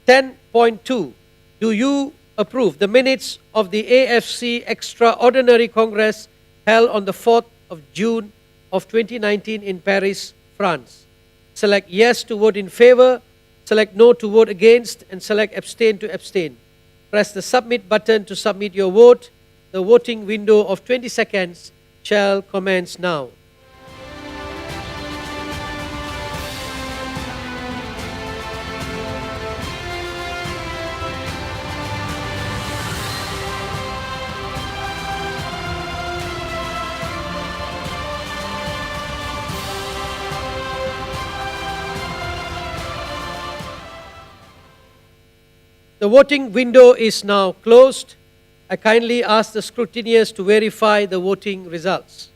10.2. Do you approve the minutes of the AFC Extraordinary Congress held on the 4th of June of 2019 in Paris, France? Select yes to vote in favor, select no to vote against, and select abstain to abstain. Press the submit button to submit your vote. The voting window of 20 seconds shall commence now. The voting window is now closed. I kindly ask the scrutineers to verify the voting results.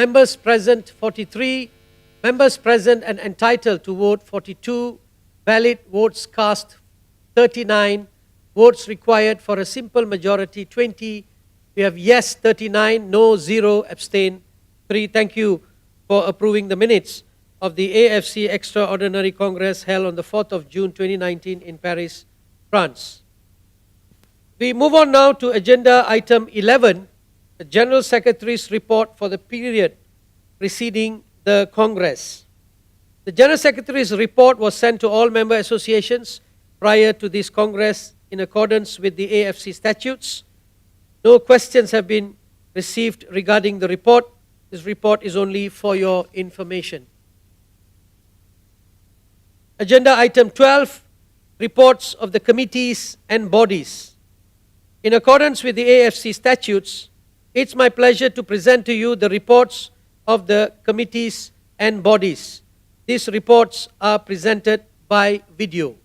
Members present 43, members present and entitled to vote 42, valid votes cast 39, votes required for a simple majority 20. We have yes 39, no 0, abstain 3. Thank you for approving the minutes of the AFC Extraordinary Congress held on the 4th of June 2019 in Paris, France. We move on now to agenda item 11, the General Secretary's report for the period preceding the Congress. The General Secretary's report was sent to all member associations prior to this Congress in accordance with the AFC statutes. No questions have been received regarding the report. This report is only for your information. Agenda item 12, reports of the committees and bodies. In accordance with the AFC statutes, it's my pleasure to present to you the reports of the committees and bodies. These reports are presented by video.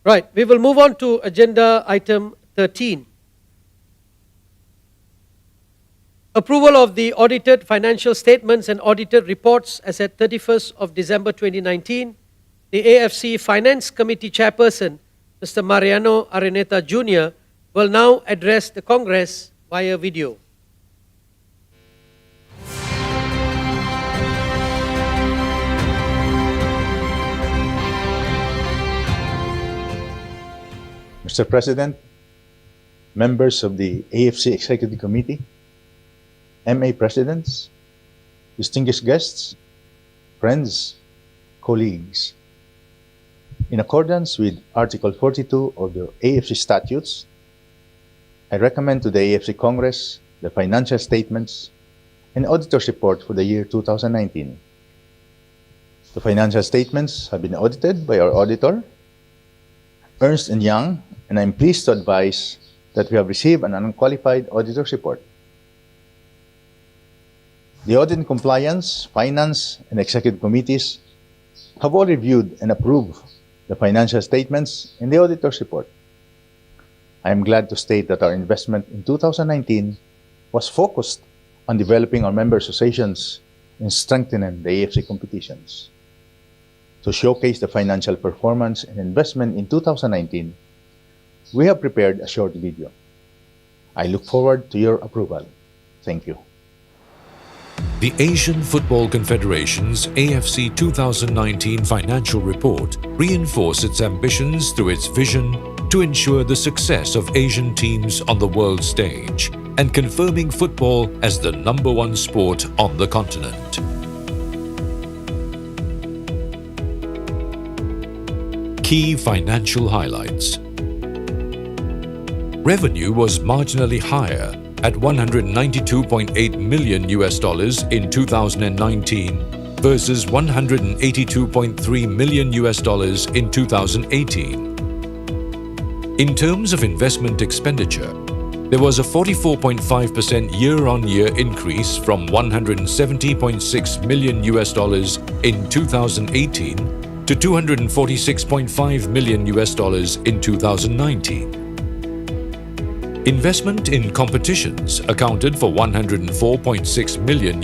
Right, we will move on to agenda item 13. Approval of the audited financial statements and audited reports as at 31st of December 2019. The AFC Finance Committee Chairperson, Mr. Mariano Araneta Jr., will now address the Congress via video. Mr. President, members of the AFC Executive Committee, MA Presidents, distinguished guests, friends, colleagues. In accordance with Article 42 of the AFC Statutes, I recommend to the AFC Congress the financial statements and auditor's report for the year 2019. The financial statements have been audited by our auditor, Ernst & Young, and I'm pleased to advise that we have received an unqualified auditor's report. The Audit and Compliance, Finance, and Executive Committees have all reviewed and approved the financial statements and the auditor's report. I am glad to state that our investment in 2019 was focused on developing our member associations and strengthening the AFC competitions. To showcase the financial performance and investment in 2019, we have prepared a short video. I look forward to your approval. Thank you. The Asian Football Confederation's AFC 2019 financial report reinforced its ambitions through its vision to ensure the success of Asian teams on the world stage and confirming football as the #1 sport on the continent. Key financial highlights. Revenue was marginally higher at $192.8 million in 2019 versus $182.3 million in 2018. In terms of investment expenditure, there was a 44.5% year-on-year increase from $170.6 million in 2018 to $246.5 million in 2019. Investment in competitions accounted for $104.6 million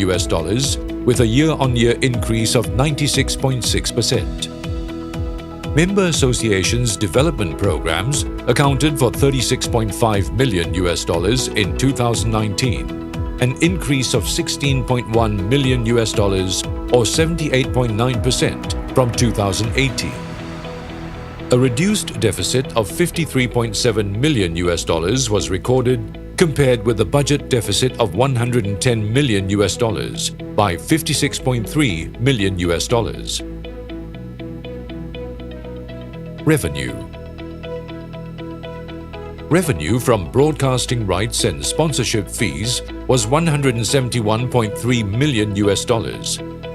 with a year-on-year increase of 96.6%. Member associations development programs accounted for $36.5 million in 2019, an increase of $16.1 million or 78.9% from 2018. A reduced deficit of $53.7 million was recorded compared with the budget deficit of $110 million by $56.3 million. Revenue. Revenue from broadcasting rights and sponsorship fees was $171.3 million,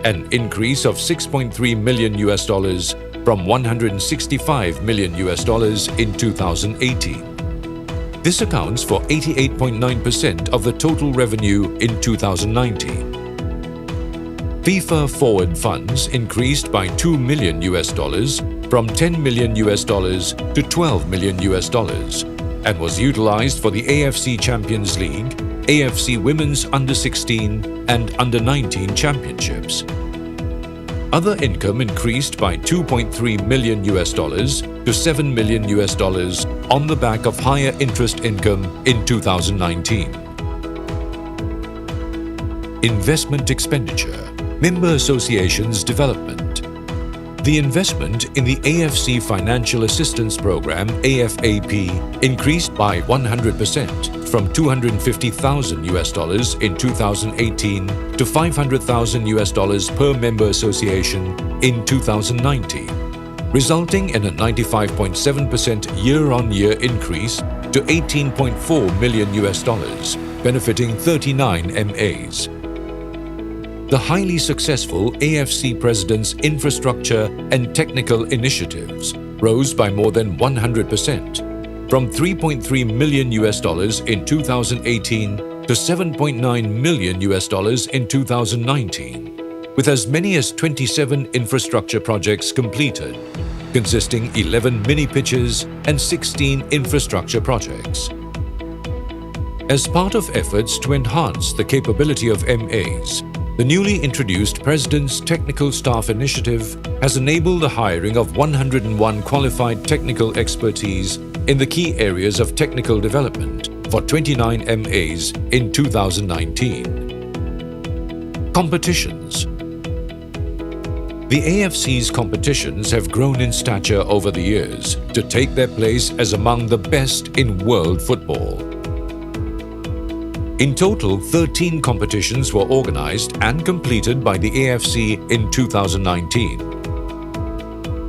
an increase of $6.3 million from $165 million in 2018. This accounts for 88.9% of the total revenue in 2019. FIFA forward funds increased by $2 million from $10 million to $12 million and was utilized for the AFC Champions League, AFC Women's Under-16 and Under-19 Championships. Other income increased by $2.3 million to $7 million on the back of higher interest income in 2019. Investment expenditure. Member associations development. The investment in the AFC Financial Assistance Program, AFAP, increased by 100% from $250,000 in 2018 to $500,000 per member association in 2019, resulting in a 95.7% year-on-year increase to $18.4 million, benefiting 39 MAs. The highly successful AFC President's infrastructure and technical initiatives rose by more than 100%, from $3.3 million in 2018 to $7.9 million in 2019, with as many as 27 infrastructure projects completed, consisting 11 mini pitches and 16 infrastructure projects. As part of efforts to enhance the capability of MAs, the newly introduced President's Technical Staff Initiative has enabled the hiring of 101 qualified technical expertise in the key areas of technical development for 29 MAs in 2019. Competitions. The AFC's competitions have grown in stature over the years to take their place as among the best in world football. In total, 13 competitions were organized and completed by the AFC in 2019.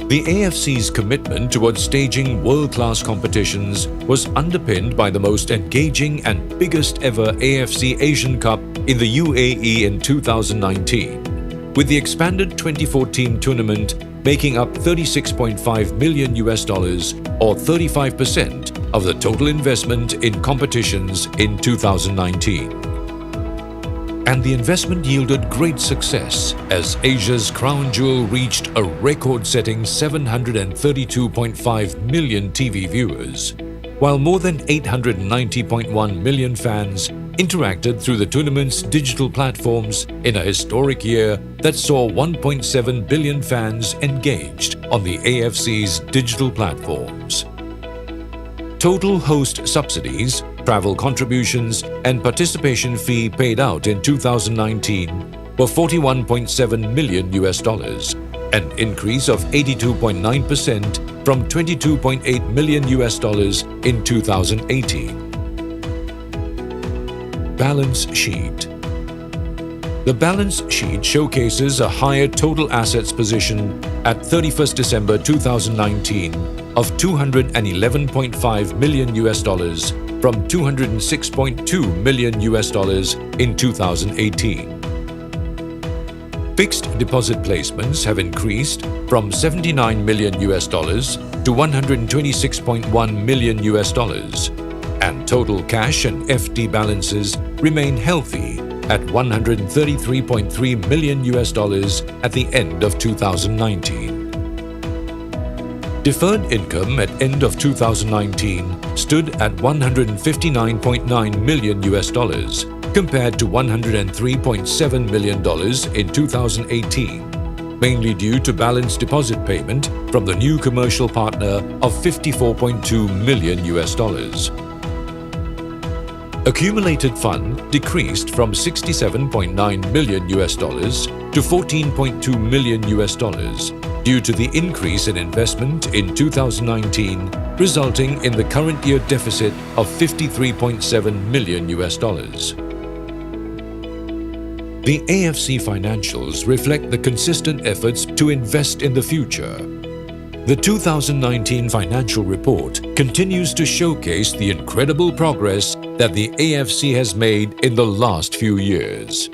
The AFC's commitment towards staging world-class competitions was underpinned by the most engaging and biggest ever AFC Asian Cup in the UAE in 2019, with the expanded 24-team tournament making up $36.5 million or 35% of the total investment in competitions in 2019. And the investment yielded great success as Asia's crown jewel reached a record-setting 732.5 million TV viewers, while more than 890.1 million fans interacted through the tournament's digital platforms in a historic year that saw 1.7 billion fans engaged on the AFC's digital platforms. Total host subsidies, travel contributions, and participation fee paid out in 2019 were $41.7 million, an increase of 82.9% from $22.8 million in 2018. Balance sheet. The balance sheet showcases a higher total assets position at 31st December 2019 of $211.5 million from $206.2 million in 2018. Fixed deposit placements have increased from $79 million to $126.1 million, and total cash and FD balances remain healthy at $133.3 million at the end of 2019. Deferred income at end of 2019 stood at $159.9 million compared to $103.7 million in 2018, mainly due to balance deposit payment from the new commercial partner of $54.2 million. Accumulated fund decreased from $67.9 million to $14.2 million due to the increase in investment in 2019, resulting in the current year deficit of $53.7 million. The AFC financials reflect the consistent efforts to invest in the future. The 2019 financial report continues to showcase the incredible progress that the AFC has made in the last few years.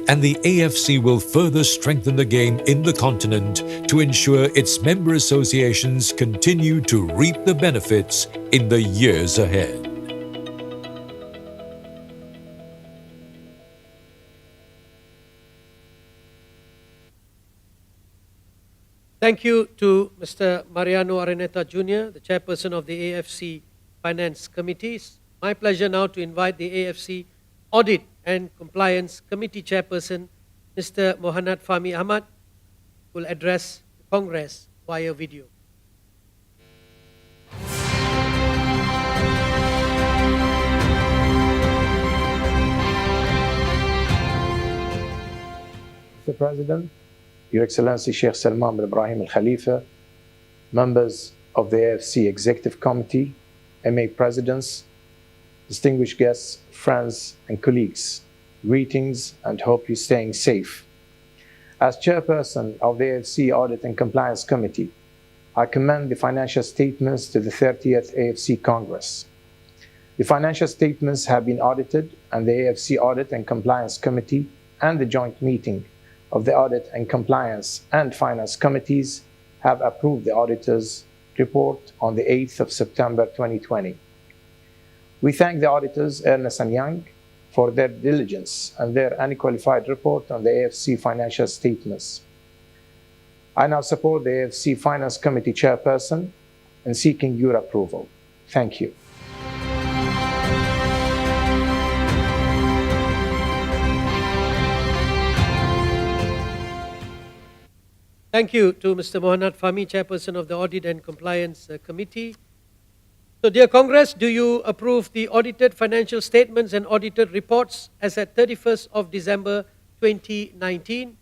And the AFC will further strengthen the game in the continent to ensure its member associations continue to reap the benefits in the years ahead. Thank you to Mr. Mariano Araneta Jr., the chairperson of the AFC Finance Committee. It's my pleasure now to invite the AFC Audit and Compliance Committee chairperson, Mr. Mohanad Fahmi Ahmad, who will address the Congress via video. Mr. President, Your Excellency Sheikh Salman bin Ibrahim Al Khalifa, members of the AFC Executive Committee, MA Presidents, distinguished guests, friends and colleagues, greetings and hope you're staying safe. As chairperson of the AFC Audit and Compliance Committee, I commend the financial statements to the 30th AFC Congress. The financial statements have been audited, and the AFC Audit and Compliance Committee and the joint meeting of the Audit and Compliance and Finance Committees have approved the auditor's report on the 8th of September 2020. We thank the auditors, Ernst & Young, for their diligence and their unqualified report on the AFC financial statements. I now support the AFC Finance Committee Chairperson in seeking your approval. Thank you. Thank you to Mr. Mohanad Fahmi, Chairperson of the Audit and Compliance Committee. So, dear Congress, do you approve the audited financial statements and audited reports as at 31st of December 2019?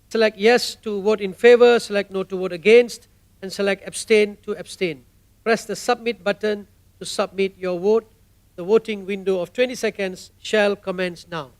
Select yes to vote in favor, select no to vote against, and select abstain to abstain. Press the submit button to submit your vote. The voting window of 20 seconds shall commence now.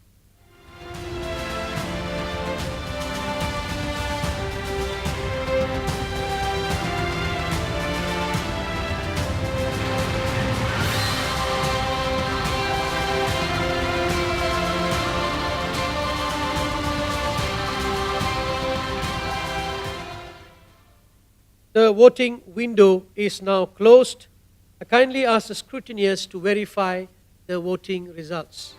The voting window is now closed. I kindly ask the scrutineers to verify the voting results.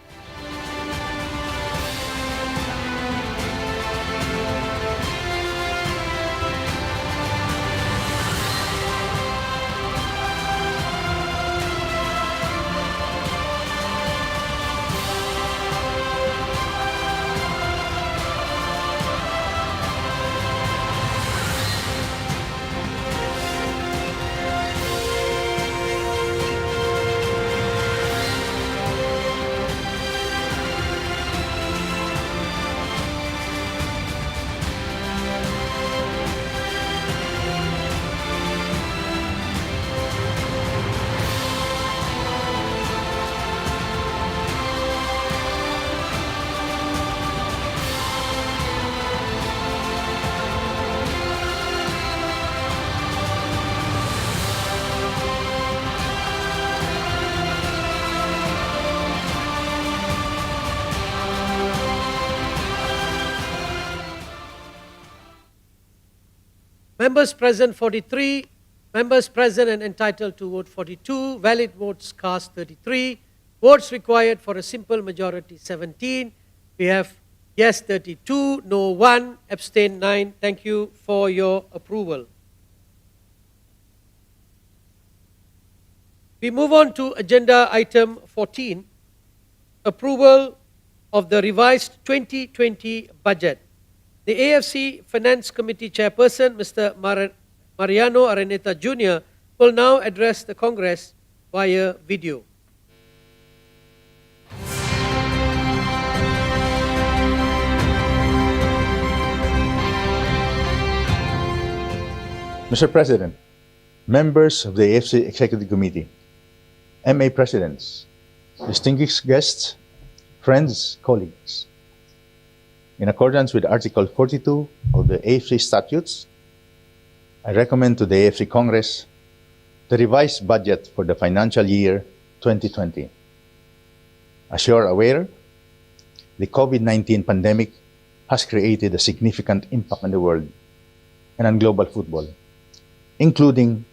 Members present 43, members present and entitled to vote 42, valid votes cast 33, votes required for a simple majority 17. We have yes 32, no 1, abstain 9. Thank you for your approval. We move on to agenda item 14, approval of the revised 2020 budget. The AFC Finance Committee Chairperson, Mr. Mariano Araneta Jr., will now address the Congress via video. Mr. President, members of the AFC Executive Committee, MA Presidents, distinguished guests, friends, colleagues. In accordance with Article 42 of the AFC Statutes, I recommend to the AFC Congress the revised budget for the financial year 2020. As you are aware, the COVID-19 pandemic has created a significant impact on the world and on global football, including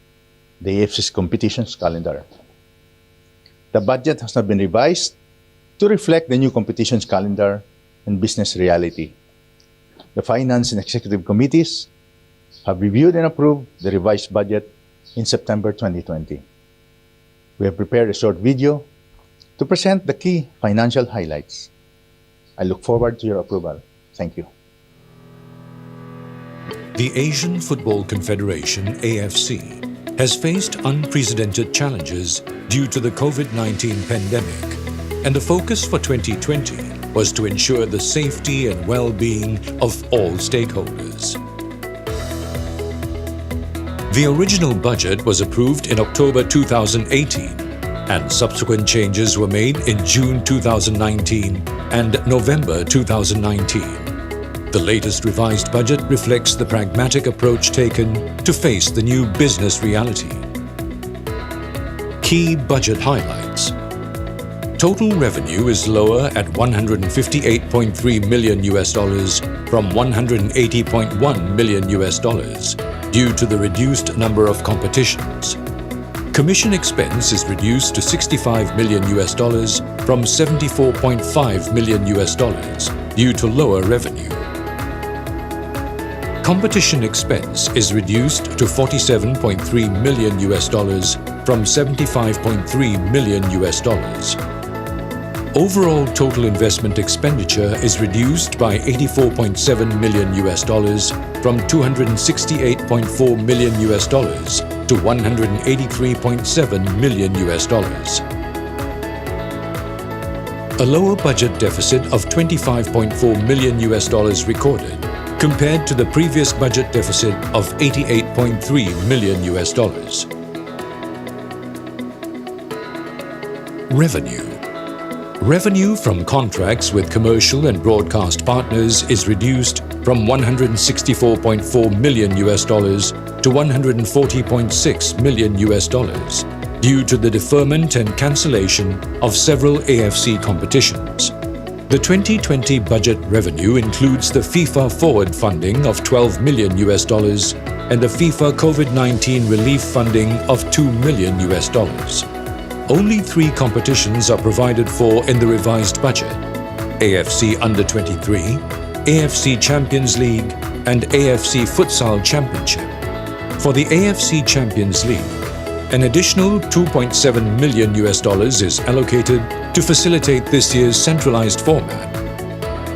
the AFC's competitions calendar. The budget has now been revised to reflect the new competitions calendar and business reality. The Finance and Executive Committees have reviewed and approved the revised budget in September 2020. We have prepared a short video to present the key financial highlights. I look forward to your approval. Thank you. The Asian Football Confederation, AFC, has faced unprecedented challenges due to the COVID-19 pandemic, and the focus for 2020 was to ensure the safety and well-being of all stakeholders. The original budget was approved in October 2018, and subsequent changes were made in June 2019 and November 2019. The latest revised budget reflects the pragmatic approach taken to face the new business reality. Key budget highlights. Total revenue is lower at $158.3 million from $180.1 million due to the reduced number of competitions. Commission expense is reduced to $65 million from $74.5 million due to lower revenue. competition expense is reduced to $47.3 million from $75.3 million. Overall total investment expenditure is reduced by $84.7 million from $268.4 million to $183.7 million. A lower budget deficit of $25.4 million recorded, compared to the previous budget deficit of $88.3 million. Revenue. Revenue from contracts with commercial and broadcast partners is reduced from $164.4 million to $140.6 million due to the deferment and cancellation of several AFC competitions. The 2020 budget revenue includes the FIFA forward funding of $12 million and the FIFA COVID-19 relief funding of $2 million. Only 3 competitions are provided for in the revised budget: AFC Under-23, AFC Champions League, and AFC Futsal Championship. For the AFC Champions League, an additional $2.7 million is allocated to facilitate this year's centralized format.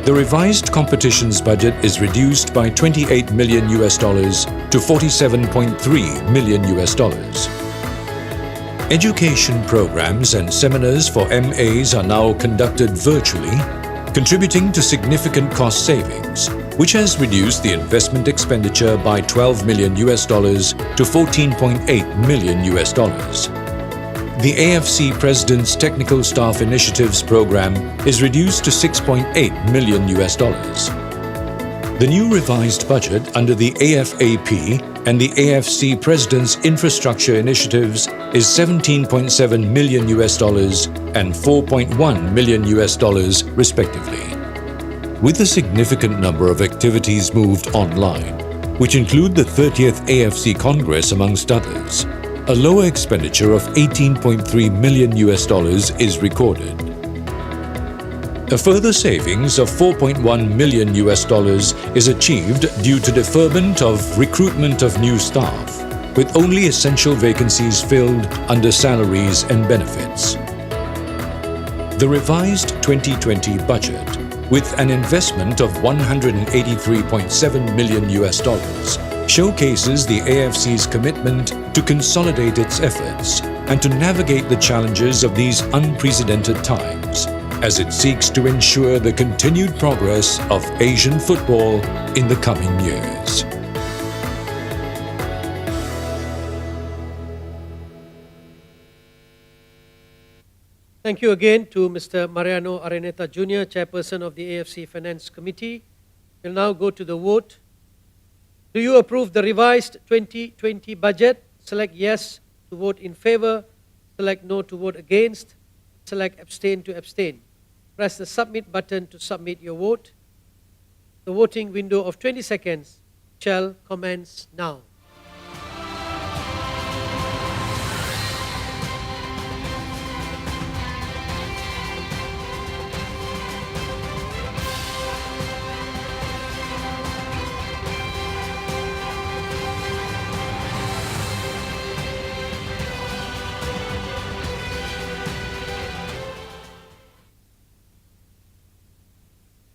The revised competitions budget is reduced by $28 million to $47.3 million. Education programs and seminars for MAs are now conducted virtually, contributing to significant cost savings, which has reduced the investment expenditure by $12 million to $14.8 million. The AFC President's Technical Staff Initiatives program is reduced to $6.8 million. The new revised budget under the AFAP and the AFC President's Infrastructure Initiatives is $17.7 million and $4.1 million respectively. With a significant number of activities moved online, which include the 30th AFC Congress amongst others, a lower expenditure of $18.3 million is recorded. A further savings of $4.1 million is achieved due to deferment of recruitment of new staff, with only essential vacancies filled under salaries and benefits. The revised 2020 budget, with an investment of $183.7 million, showcases the AFC's commitment to consolidate its efforts and to navigate the challenges of these unprecedented times, as it seeks to ensure the continued progress of Asian football in the coming years. Thank you again to Mr. Mariano Araneta Jr., Chairperson of the AFC Finance Committee. We'll now go to the vote. Do you approve the revised 2020 budget? Select yes to vote in favor, select no to vote against, select abstain to abstain. Press the submit button to submit your vote. The voting window of 20 seconds shall commence now.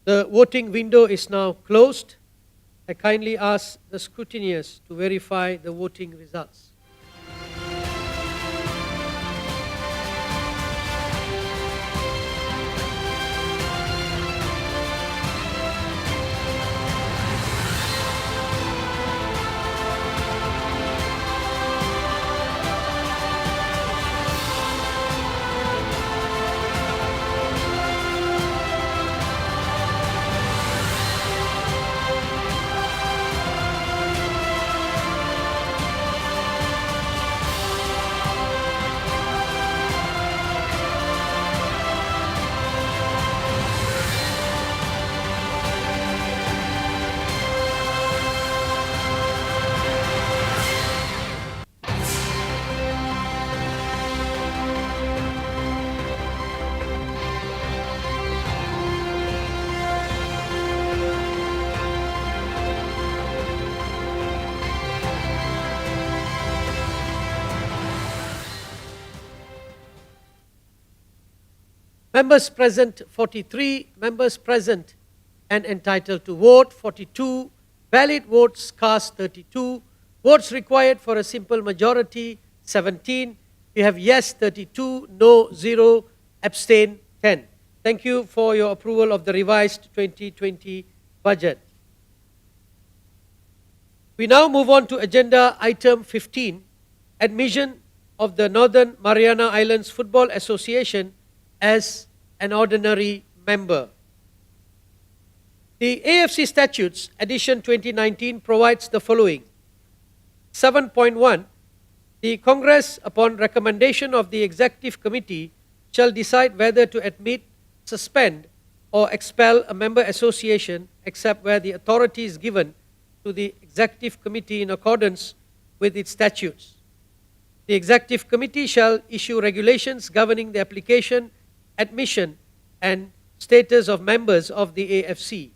The voting window is now closed. I kindly ask the scrutineers to verify the voting results. Members present 43, members present and entitled to vote 42, valid votes cast 32, votes required for a simple majority 17. We have yes 32, no 0, abstain 10. Thank you for your approval of the revised 2020 budget. We now move on to agenda item 15, admission of the Northern Mariana Islands Football Association as an ordinary member. The AFC Statutes, edition 2019, provides the following. 7.1. The Congress, upon recommendation of the Executive Committee, shall decide whether to admit, suspend, or expel a member association, except where the authority is given to the Executive Committee in accordance with its statutes. The Executive Committee shall issue regulations governing the application, admission, and status of members of the AFC.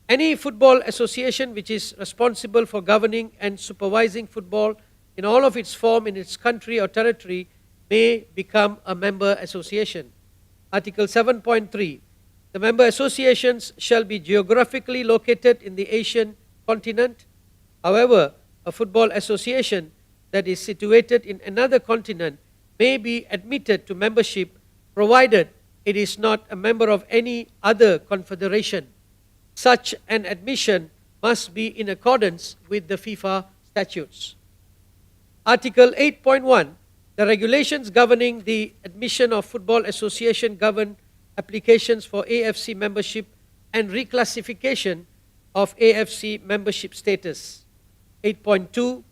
Any football association which is responsible for governing and supervising football in all of its form in its country or territory may become a member association. Article 7.3. The member associations shall be geographically located in the Asian continent. However, a football association that is situated in another continent may be admitted to membership provided it is not a member of any other confederation. Such an admission must be in accordance with the FIFA statutes. Article 8.1. The regulations governing the admission of football association govern applications for AFC membership and reclassification of AFC membership status. 8.2.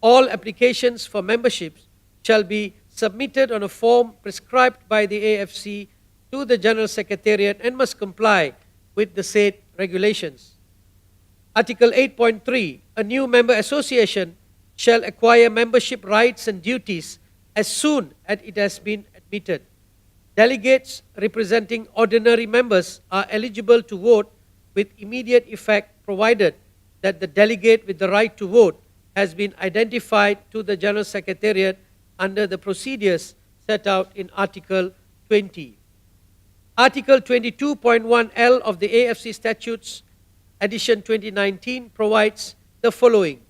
All applications for memberships shall be submitted on a form prescribed by the AFC to the General Secretariat and must comply with the said regulations. Article 8.3. A new member association shall acquire membership rights and duties as soon as it has been admitted. Delegates representing ordinary members are eligible to vote with immediate effect provided that the delegate with the right to vote has been identified to the General Secretariat under the procedures set out in Article 20. Article 22.1L of the AFC Statutes, edition 2019, provides the following.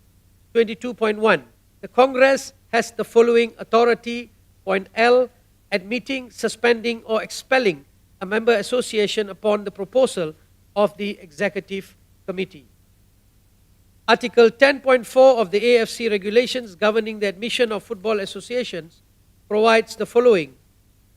22.1. The Congress has the following authority. Point L. Admitting, suspending, or expelling a member association upon the proposal of the Executive Committee. Article 10.4 of the AFC regulations governing the admission of football associations provides the following.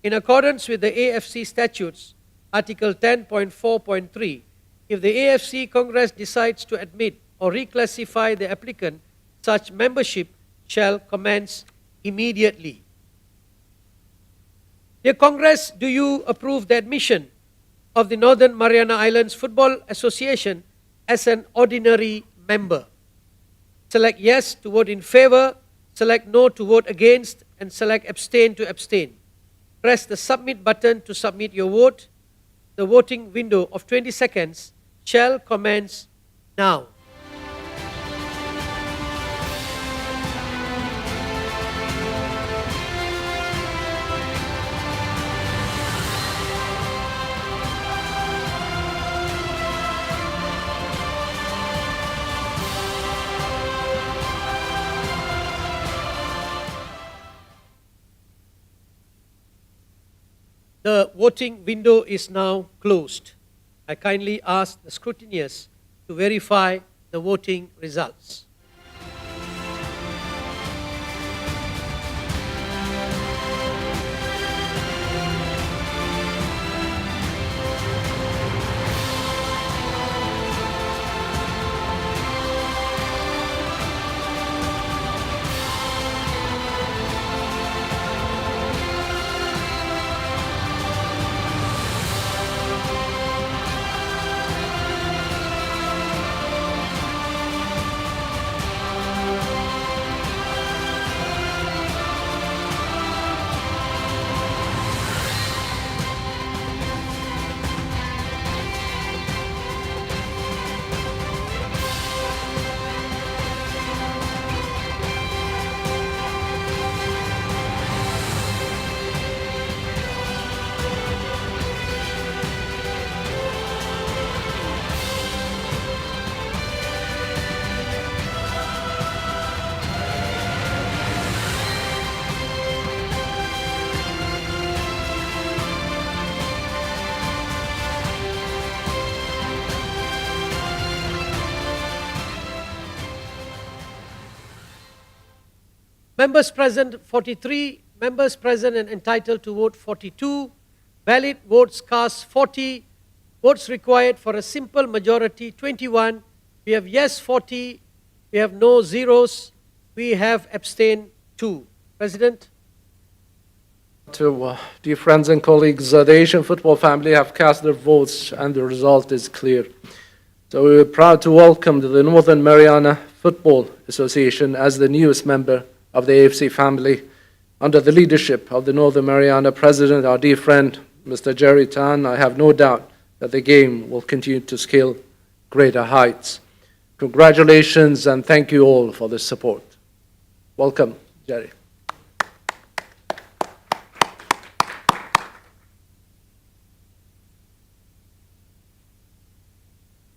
In accordance with the AFC statutes, Article 10.4.3, if the AFC Congress decides to admit or reclassify the applicant, such membership shall commence immediately. Dear Congress, do you approve the admission of the Northern Mariana Islands Football Association as an ordinary member? Select yes to vote in favor, select no to vote against, and select abstain to abstain. Press the submit button to submit your vote. The voting window of 20 seconds shall commence now. The voting window is now closed. I kindly ask the scrutineers to verify the voting results. Members present 43, members present and entitled to vote 42, valid votes cast 40, votes required for a simple majority 21. We have yes 40, we have no zeros, we have abstain 2. President. To dear friends and colleagues, the Asian football family have cast their votes and the result is clear. So we are proud to welcome the Northern Mariana Football Association as the newest member of the AFC family under the leadership of the Northern Mariana President, our dear friend, Mr. Jerry Tan. I have no doubt that the game will continue to scale greater heights. Congratulations and thank you all for the support. Welcome, Jerry.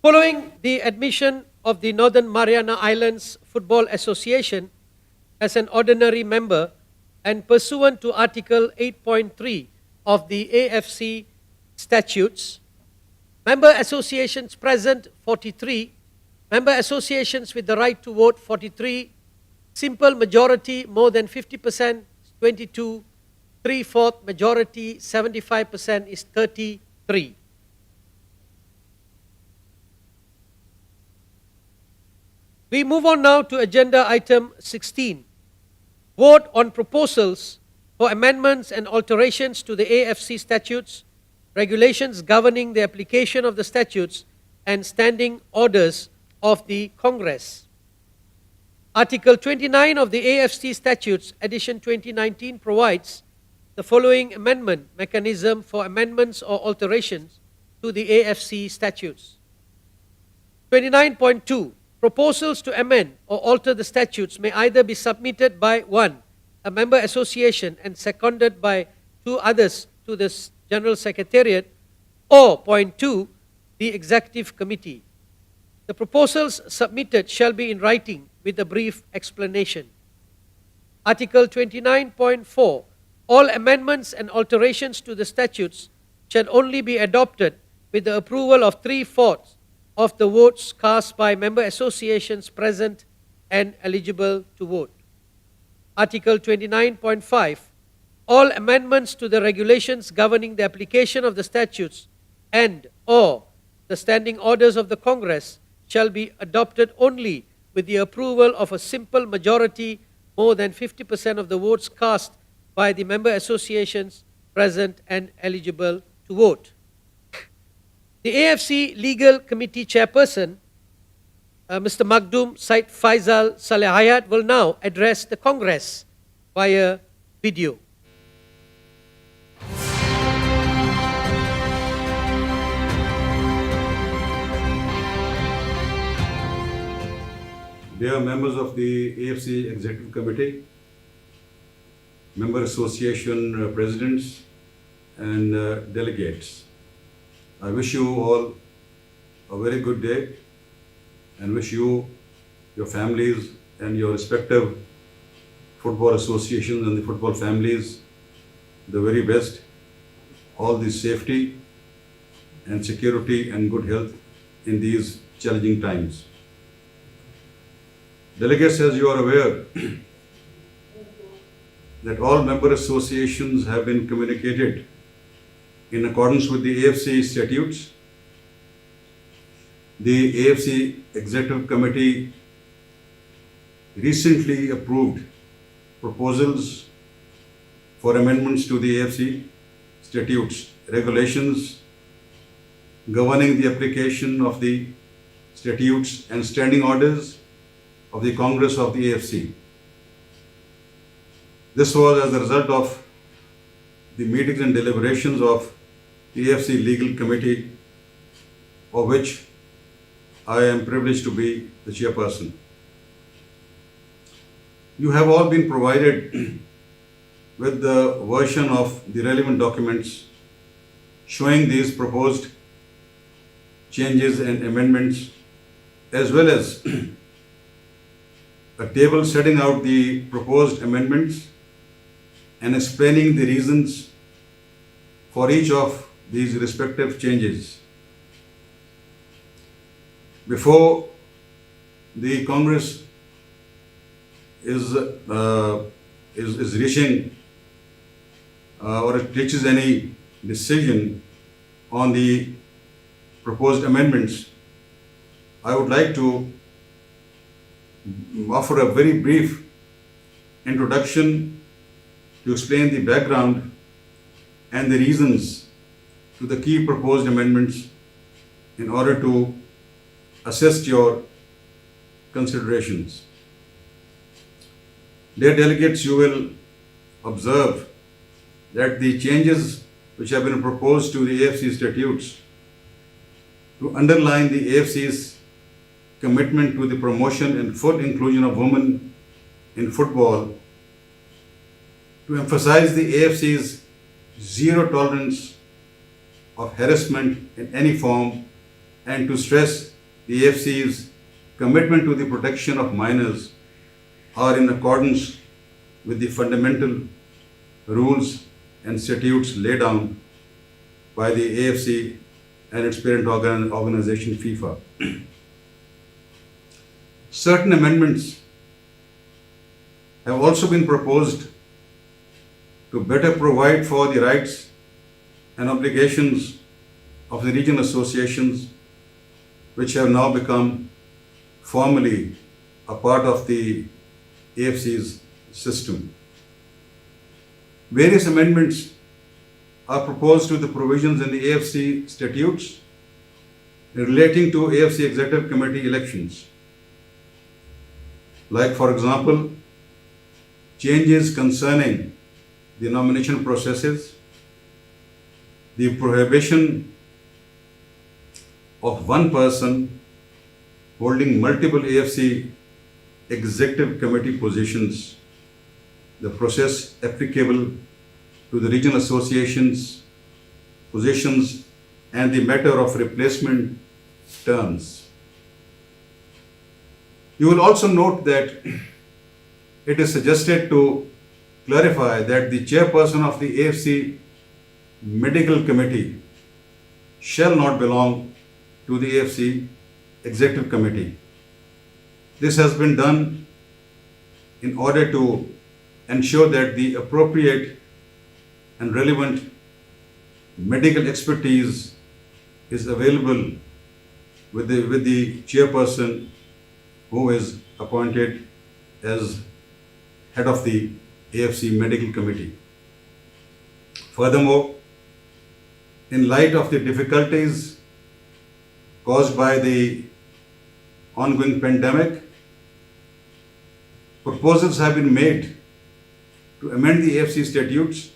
Following the admission of the Northern Mariana Islands Football Association as an ordinary member and pursuant to Article 8.3 of the AFC Statutes, member associations present 43, member associations with the right to vote 43, simple majority more than 50% 22, 3/4 majority 75% is 33. We move on now to agenda item 16. Vote on proposals for amendments and alterations to the AFC statutes, regulations governing the application of the statutes, and standing orders of the Congress. Article 29 of the AFC statutes, edition 2019, provides the following amendment mechanism for amendments or alterations to the AFC statutes. 29.2. Proposals to amend or alter the statutes may either be submitted by 1. a member association and seconded by 2 others to the General Secretariat, or point 2, the Executive Committee. The proposals submitted shall be in writing with a brief explanation. Article 29.4. All amendments and alterations to the statutes shall only be adopted with the approval of 3/4 of the votes cast by member associations present and eligible to vote. Article 29.5. All amendments to the regulations governing the application of the statutes and/or the standing orders of the Congress shall be adopted only with the approval of a simple majority more than 50% of the votes cast by the member associations present and eligible to vote. The AFC Legal Committee Chairperson, Mr. Makhdoom Said Faisal Salehayat, will now address the Congress via video. Dear members of the AFC Executive Committee, member association presidents and delegates, I wish you all a very good day and wish you, your families and your respective football associations and the football families the very best, all the safety and security and good health in these challenging times. Delegates, as you are aware, that all member associations have been communicated in accordance with the AFC statutes. The AFC Executive Committee recently approved proposals for amendments to the AFC statutes, regulations governing the application of the statutes and standing orders of the Congress of the AFC. This was as a result of the meetings and deliberations of the AFC Legal Committee, of which I am privileged to be the chairperson. You have all been provided with the version of the relevant documents showing these proposed changes and amendments, as well as a table setting out the proposed amendments and explaining the reasons for each of these respective changes. Before the Congress is reaching or it reaches any decision on the proposed amendments, I would like to offer a very brief introduction to explain the background and the reasons to the key proposed amendments in order to assist your considerations. Dear delegates, you will observe that the changes which have been proposed to the AFC statutes to underline the AFC's commitment to the promotion and full inclusion of women in football, to emphasize the AFC's zero tolerance of harassment in any form, and to stress the AFC's commitment to the protection of minors are in accordance with the fundamental rules and statutes laid down by the AFC and its parent organization FIFA. Certain amendments have also been proposed to better provide for the rights and obligations of the regional associations, which have now become formally a part of the AFC's system. Various amendments are proposed to the provisions in the AFC statutes relating to AFC Executive Committee elections. Like, for example, changes concerning the nomination processes, the prohibition of one person holding multiple AFC Executive Committee positions, the process applicable to the regional associations positions, and the matter of replacement terms. You will also note that it is suggested to clarify that the chairperson of the AFC Medical Committee shall not belong to the AFC Executive Committee. This has been done in order to ensure that the appropriate and relevant medical expertise is available with the chairperson who is appointed as head of the AFC Medical Committee. Furthermore, in light of the difficulties caused by the ongoing pandemic, proposals have been made to amend the AFC statutes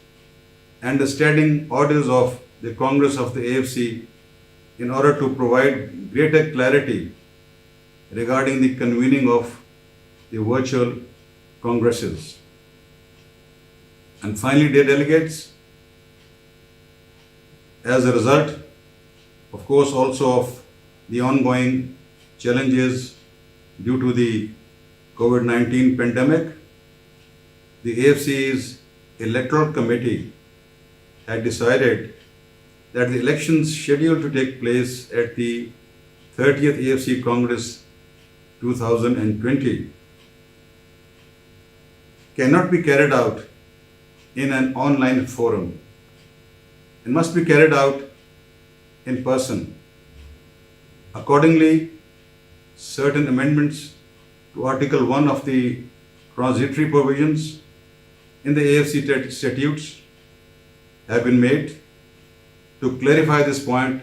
and the standing orders of the Congress of the AFC in order to provide greater clarity regarding the convening of the virtual congresses. And finally, dear delegates, as a result, of course, also of the ongoing challenges due to the COVID-19 pandemic, the AFC's Electoral Committee had decided that the elections scheduled to take place at the 30th AFC Congress 2020 cannot be carried out in an online forum. It must be carried out in person. Accordingly, certain amendments to Article 1 of the transitory provisions in the AFC statutes have been made to clarify this point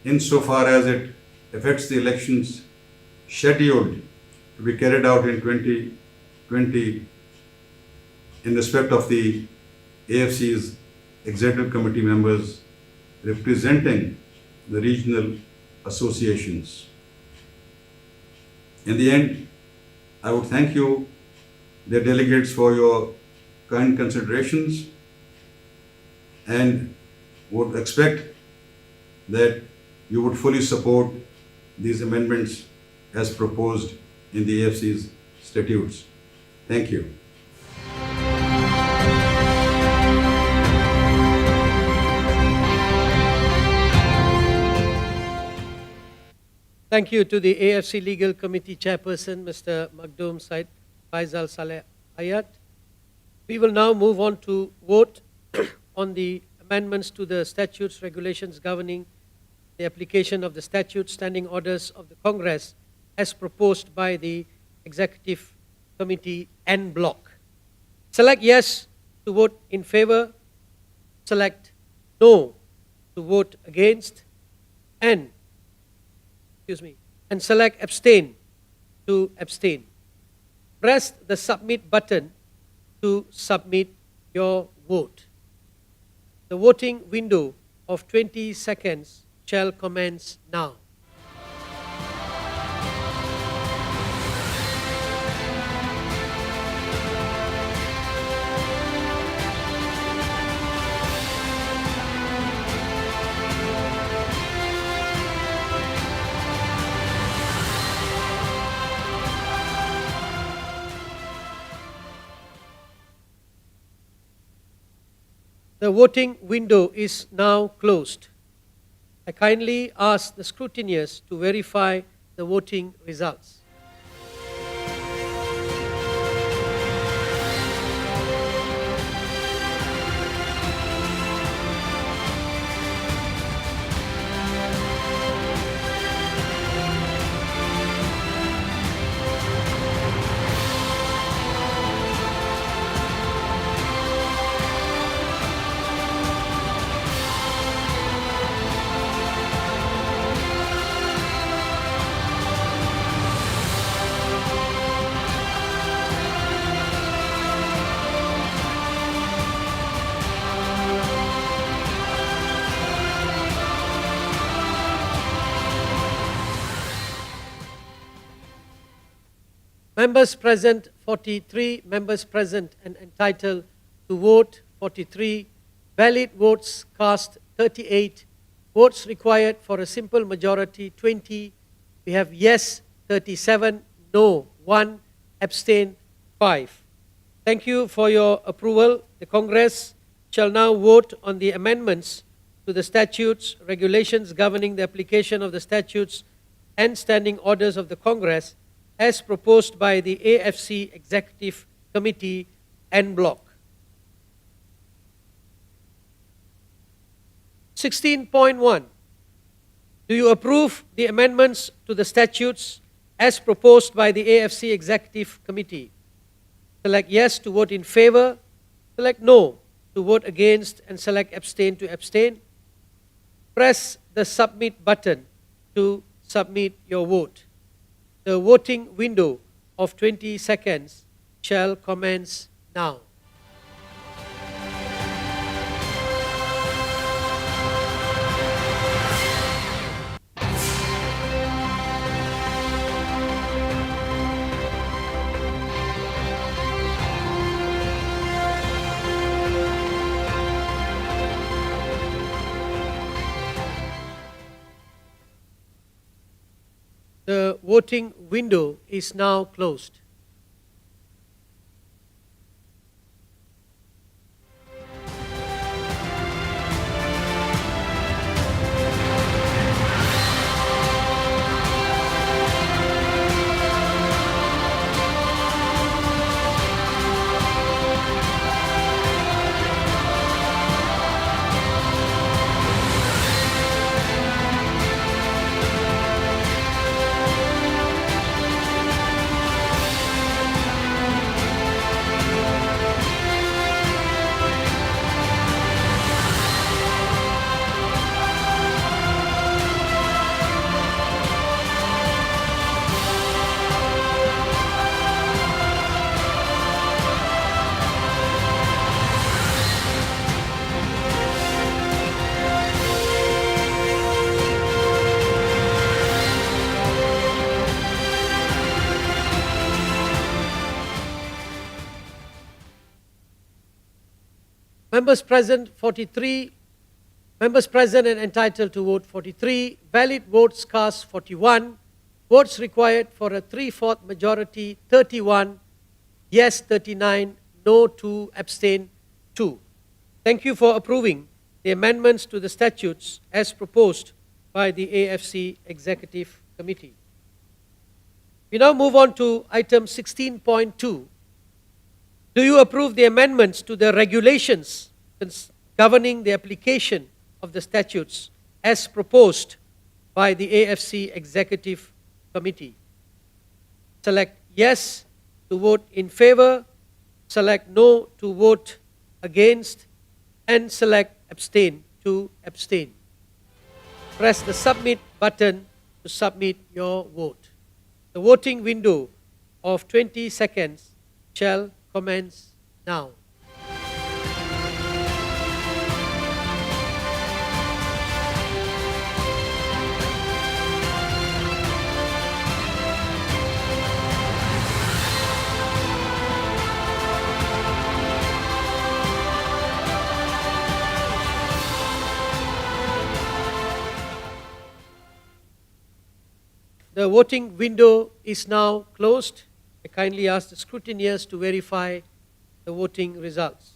insofar as it affects the elections scheduled to be carried out in 2020 in respect of the AFC's Executive Committee members representing the regional associations. In the end, I would thank you, the delegates, for your kind considerations and would expect that you would fully support these amendments as proposed in the AFC's statutes. Thank you. Thank you to the AFC Legal Committee Chairperson, Mr. Makhdoom Said Faisal Saleh Ayat. We will now move on to vote on the amendments to the statutes, regulations governing the application of the statute, standing orders of the Congress as proposed by the Executive Committee en bloc. Select yes to vote in favor, select no to vote against, and select abstain to abstain. Press the submit button to submit your vote. The voting window of 20 seconds shall commence now. The voting window is now closed. I kindly ask the scrutineers to verify the voting results. Members present 43, members present and entitled to vote 43, valid votes cast 38, votes required for a simple majority 20, we have yes 37, no 1, abstain 5. Thank you for your approval. The Congress shall now vote on the amendments to the statutes, regulations governing the application of the statutes and standing orders of the Congress as proposed by the AFC Executive Committee en bloc. 16.1. Do you approve the amendments to the statutes as proposed by the AFC Executive Committee? Select yes to vote in favor, select no to vote against, and select abstain to abstain. Press the submit button to submit your vote. The voting window of 20 seconds shall commence now. The voting window is now closed. Members present 43, members present and entitled to vote 43, valid votes cast 41, votes required for a 3/4 majority 31, yes 39, no 2, abstain 2. Thank you for approving the amendments to the statutes as proposed by the AFC Executive Committee. We now move on to item 16.2. Do you approve the amendments to the regulations governing the application of the statutes as proposed by the AFC Executive Committee? Select yes to vote in favor, select no to vote against, and select abstain to abstain. Press the submit button to submit your vote. The voting window of 20 seconds shall commence now. The voting window is now closed. I kindly ask the scrutineers to verify the voting results.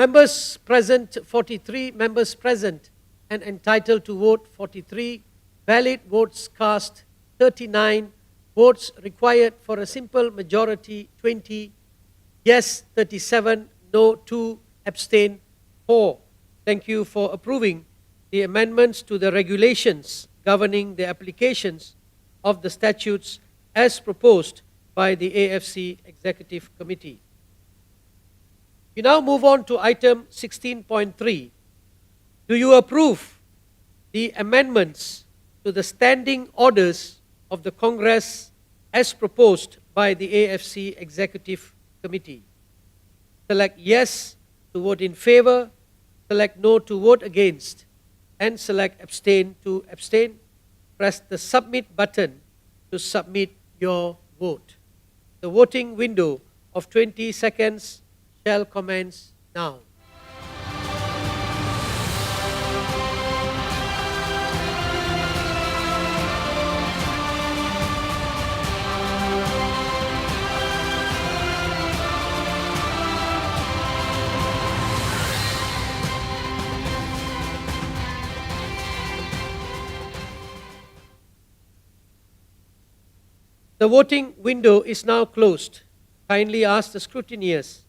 Members present, 43. Members present and entitled to vote, 43. Valid votes cast, 39. Votes required for a simple majority, 20. Yes, 37. No, 2. Abstain, 4. Thank you for approving the amendments to the regulations governing the applications of the statutes as proposed by the AFC Executive Committee. We now move on to item 16.3. Do you approve the amendments to the standing orders of the Congress as proposed by the AFC Executive Committee? Select yes to vote in favor, select no to vote against, and select abstain to abstain. Press the submit button to submit your vote. The voting window of 20 seconds shall commence now. The voting window is now closed. Kindly ask the scrutineers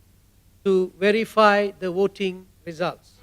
to verify the voting results.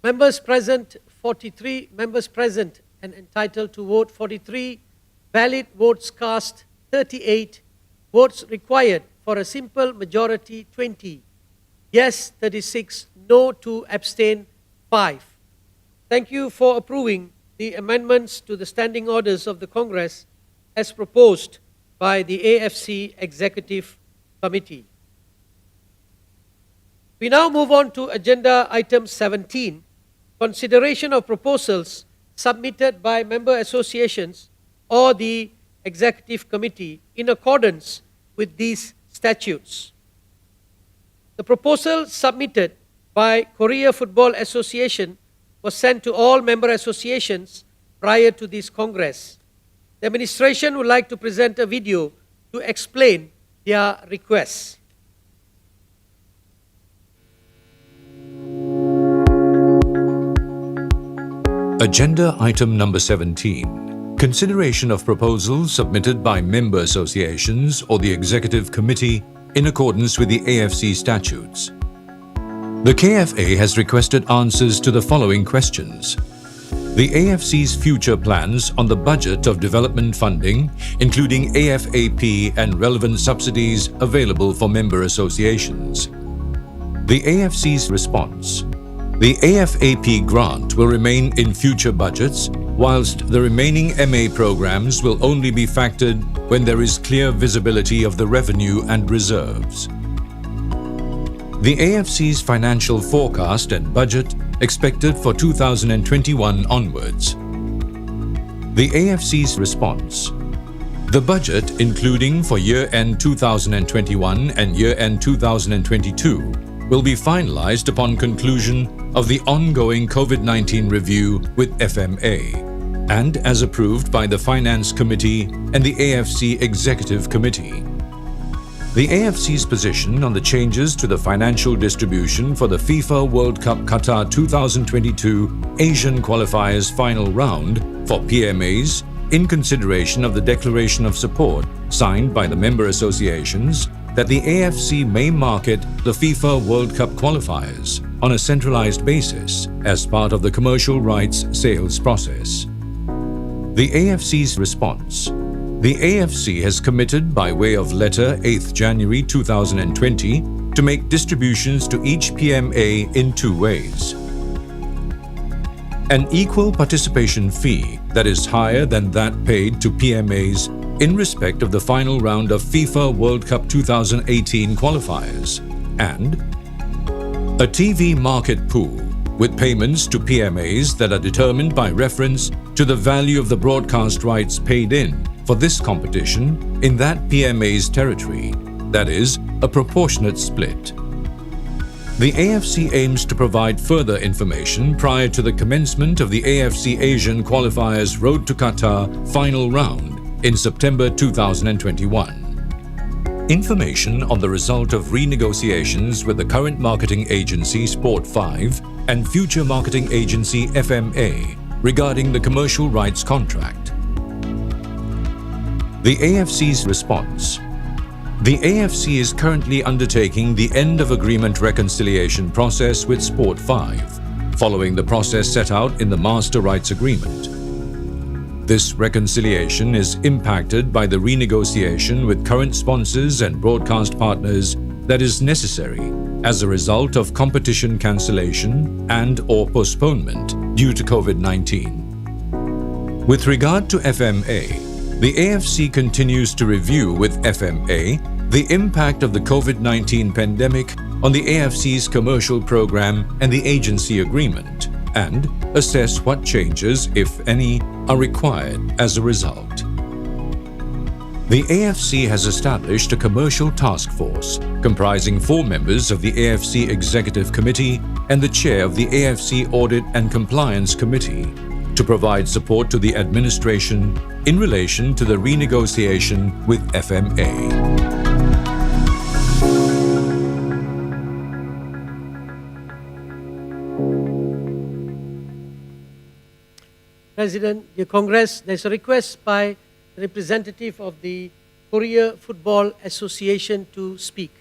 Members present, 43. Members present and entitled to vote, 43. Valid votes cast 38. Votes required for a simple majority 20. Yes 36. No 2. Abstain 5. Thank you for approving the amendments to the standing orders of the Congress as proposed by the AFC Executive Committee. We now move on to agenda item 17, consideration of proposals submitted by member associations or the Executive Committee in accordance with these statutes. The proposal submitted by Korea Football Association was sent to all member associations prior to this Congress. The administration would like to present a video to explain their requests. Agenda item number 17. Consideration of proposals submitted by member associations or the Executive Committee in accordance with the AFC statutes. The KFA has requested answers to the following questions. The AFC's future plans on the budget of development funding, including AFAP and relevant subsidies available for member associations. The AFC's response. The AFAP grant will remain in future budgets, whilst the remaining MA programs will only be factored when there is clear visibility of the revenue and reserves. The AFC's financial forecast and budget expected for 2021 onwards. The AFC's response. The budget, including for year-end 2021 and year-end 2022, will be finalized upon conclusion of the ongoing COVID-19 review with FMA and as approved by the Finance Committee and the AFC Executive Committee. The AFC's position on the changes to the financial distribution for the FIFA World Cup Qatar 2022 Asian Qualifiers Final Round for PMAs in consideration of the declaration of support signed by the member associations that the AFC may market the FIFA World Cup qualifiers on a centralized basis as part of the commercial rights sales process. The AFC's response. The AFC has committed by way of letter 8th January 2020 to make distributions to each PMA in two ways. An equal participation fee that is higher than that paid to PMAs in respect of the final round of FIFA World Cup 2018 qualifiers, and a TV market pool with payments to PMAs that are determined by reference to the value of the broadcast rights paid in for this competition in that PMA's territory, that is, a proportionate split. The AFC aims to provide further information prior to the commencement of the AFC Asian Qualifiers Road to Qatar final round in September 2021. Information on the result of renegotiations with the current marketing agency Sport 5 and future marketing agency FMA regarding the commercial rights contract. The AFC's response. The AFC is currently undertaking the end of agreement reconciliation process with Sport 5, following the process set out in the Master Rights Agreement. This reconciliation is impacted by the renegotiation with current sponsors and broadcast partners that is necessary as a result of competition cancellation and/or postponement due to COVID-19. With regard to FMA, the AFC continues to review with FMA the impact of the COVID-19 pandemic on the AFC's commercial program and the agency agreement, and assess what changes, if any, are required as a result. The AFC has established a commercial task force comprising 4 members of the AFC Executive Committee and the chair of the AFC Audit and Compliance Committee to provide support to the administration in relation to the renegotiation with FMA. President, the Congress, there's a request by the representative of the Korea Football Association to speak.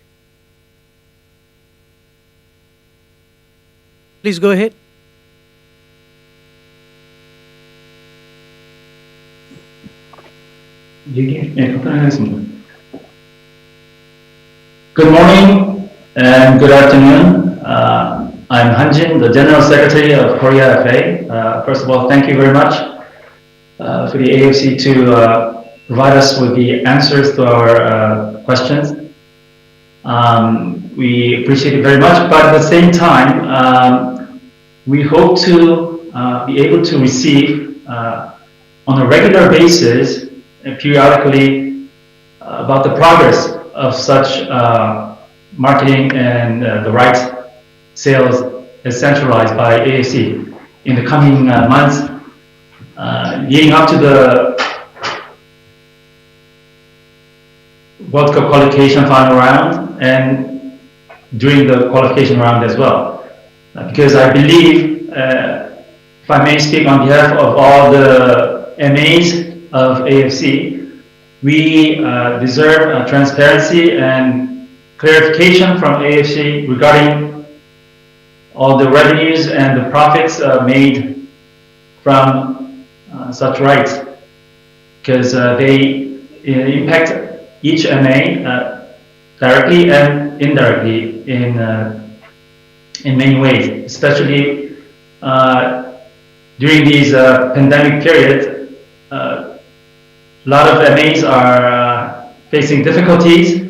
Please go ahead. Good morning and good afternoon. I'm Hanjin, the General Secretary of Korea FA. First of all, thank you very much for the AFC to provide us with the answers to our questions. We appreciate it very much, but at the same time, we hope to be able to receive on a regular basis and periodically about the progress of such marketing and the rights sales as centralized by AFC in the coming months, leading up to the World Cup qualification final round and during the qualification round as well. Because I believe, if I may speak on behalf of all the MAs of AFC, we deserve transparency and clarification from AFC regarding all the revenues and the profits made from such rights, because they impact each MA directly and indirectly in many ways, especially during these pandemic periods. A lot of MAs are facing difficulties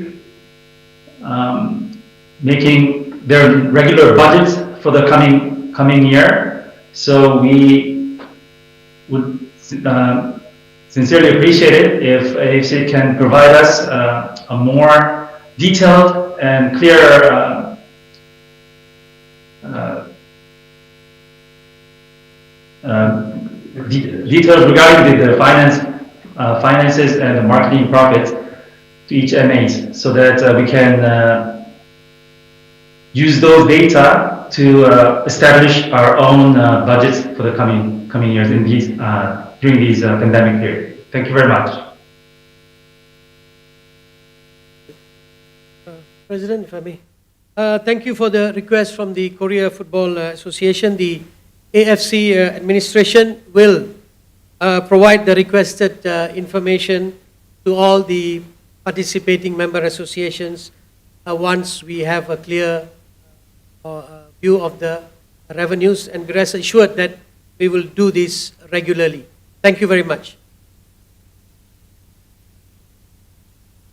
making their regular budgets for the coming year. So we would sincerely appreciate it if AFC can provide us a more detailed and clearer details regarding the finances and the marketing profits to each MAs, so that we can use those data to establish our own budgets for the coming years in these during these pandemic period. Thank you very much. President, if I may. Thank you for the request from the Korea Football Association. The AFC administration will provide the requested information to all the participating member associations once we have a clear view of the revenues, and rest assured that we will do this regularly. Thank you very much.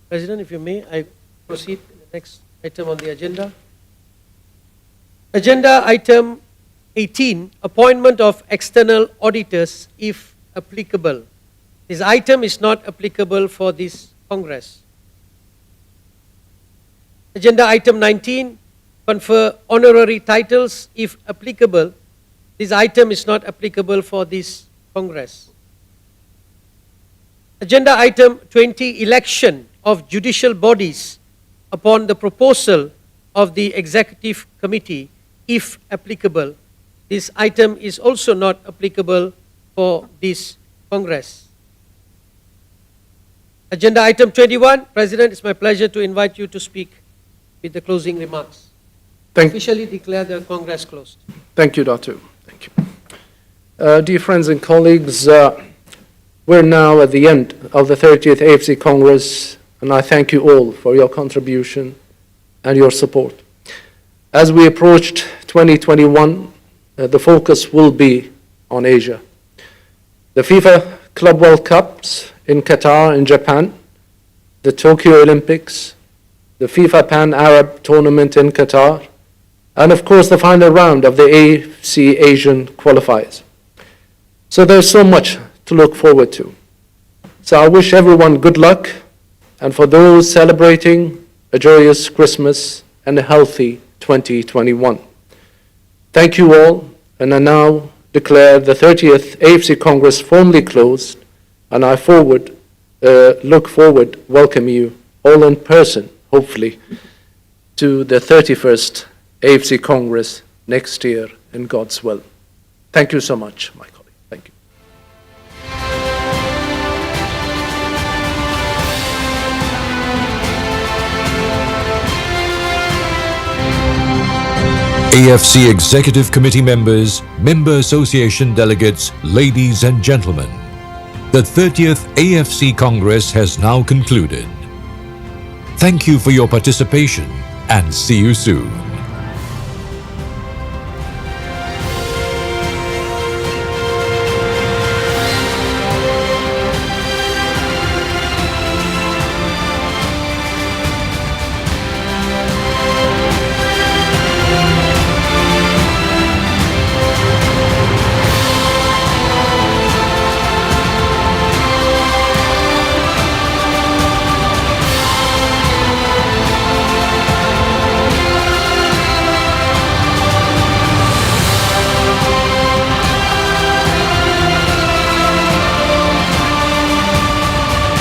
President, if you may, I proceed to the next item on the agenda. Agenda item 18, appointment of external auditors if applicable. This item is not applicable for this Congress. Agenda item 19, confer honorary titles if applicable. This item is not applicable for this Congress. Agenda item 20, election of judicial bodies upon the proposal of the Executive Committee if applicable. This item is also not applicable for this Congress. Agenda item 21, President, it's my pleasure to invite you to speak with the closing remarks. Officially declare the Congress closed. Thank you, Dr. Thank you. Dear friends and colleagues, we're now at the end of the 30th AFC Congress, and I thank you all for your contribution and your support. As we approached 2021, the focus will be on Asia. The FIFA Club World Cups in Qatar and Japan, the Tokyo Olympics, the FIFA Pan-Arab Tournament in Qatar, and of course the final round of the AFC Asian qualifiers. So there's so much to look forward to. So I wish everyone good luck, and for those celebrating, a joyous Christmas and a healthy 2021. Thank you all, and I now declare the 30th AFC Congress formally closed, and I look forward welcoming you all in person, hopefully, to the 31st AFC Congress next year in God's will. Thank you so much, my colleague. Thank you. AFC Executive Committee members, Member Association delegates, ladies and gentlemen. The 30th AFC Congress has now concluded. Thank you for your participation and see you soon.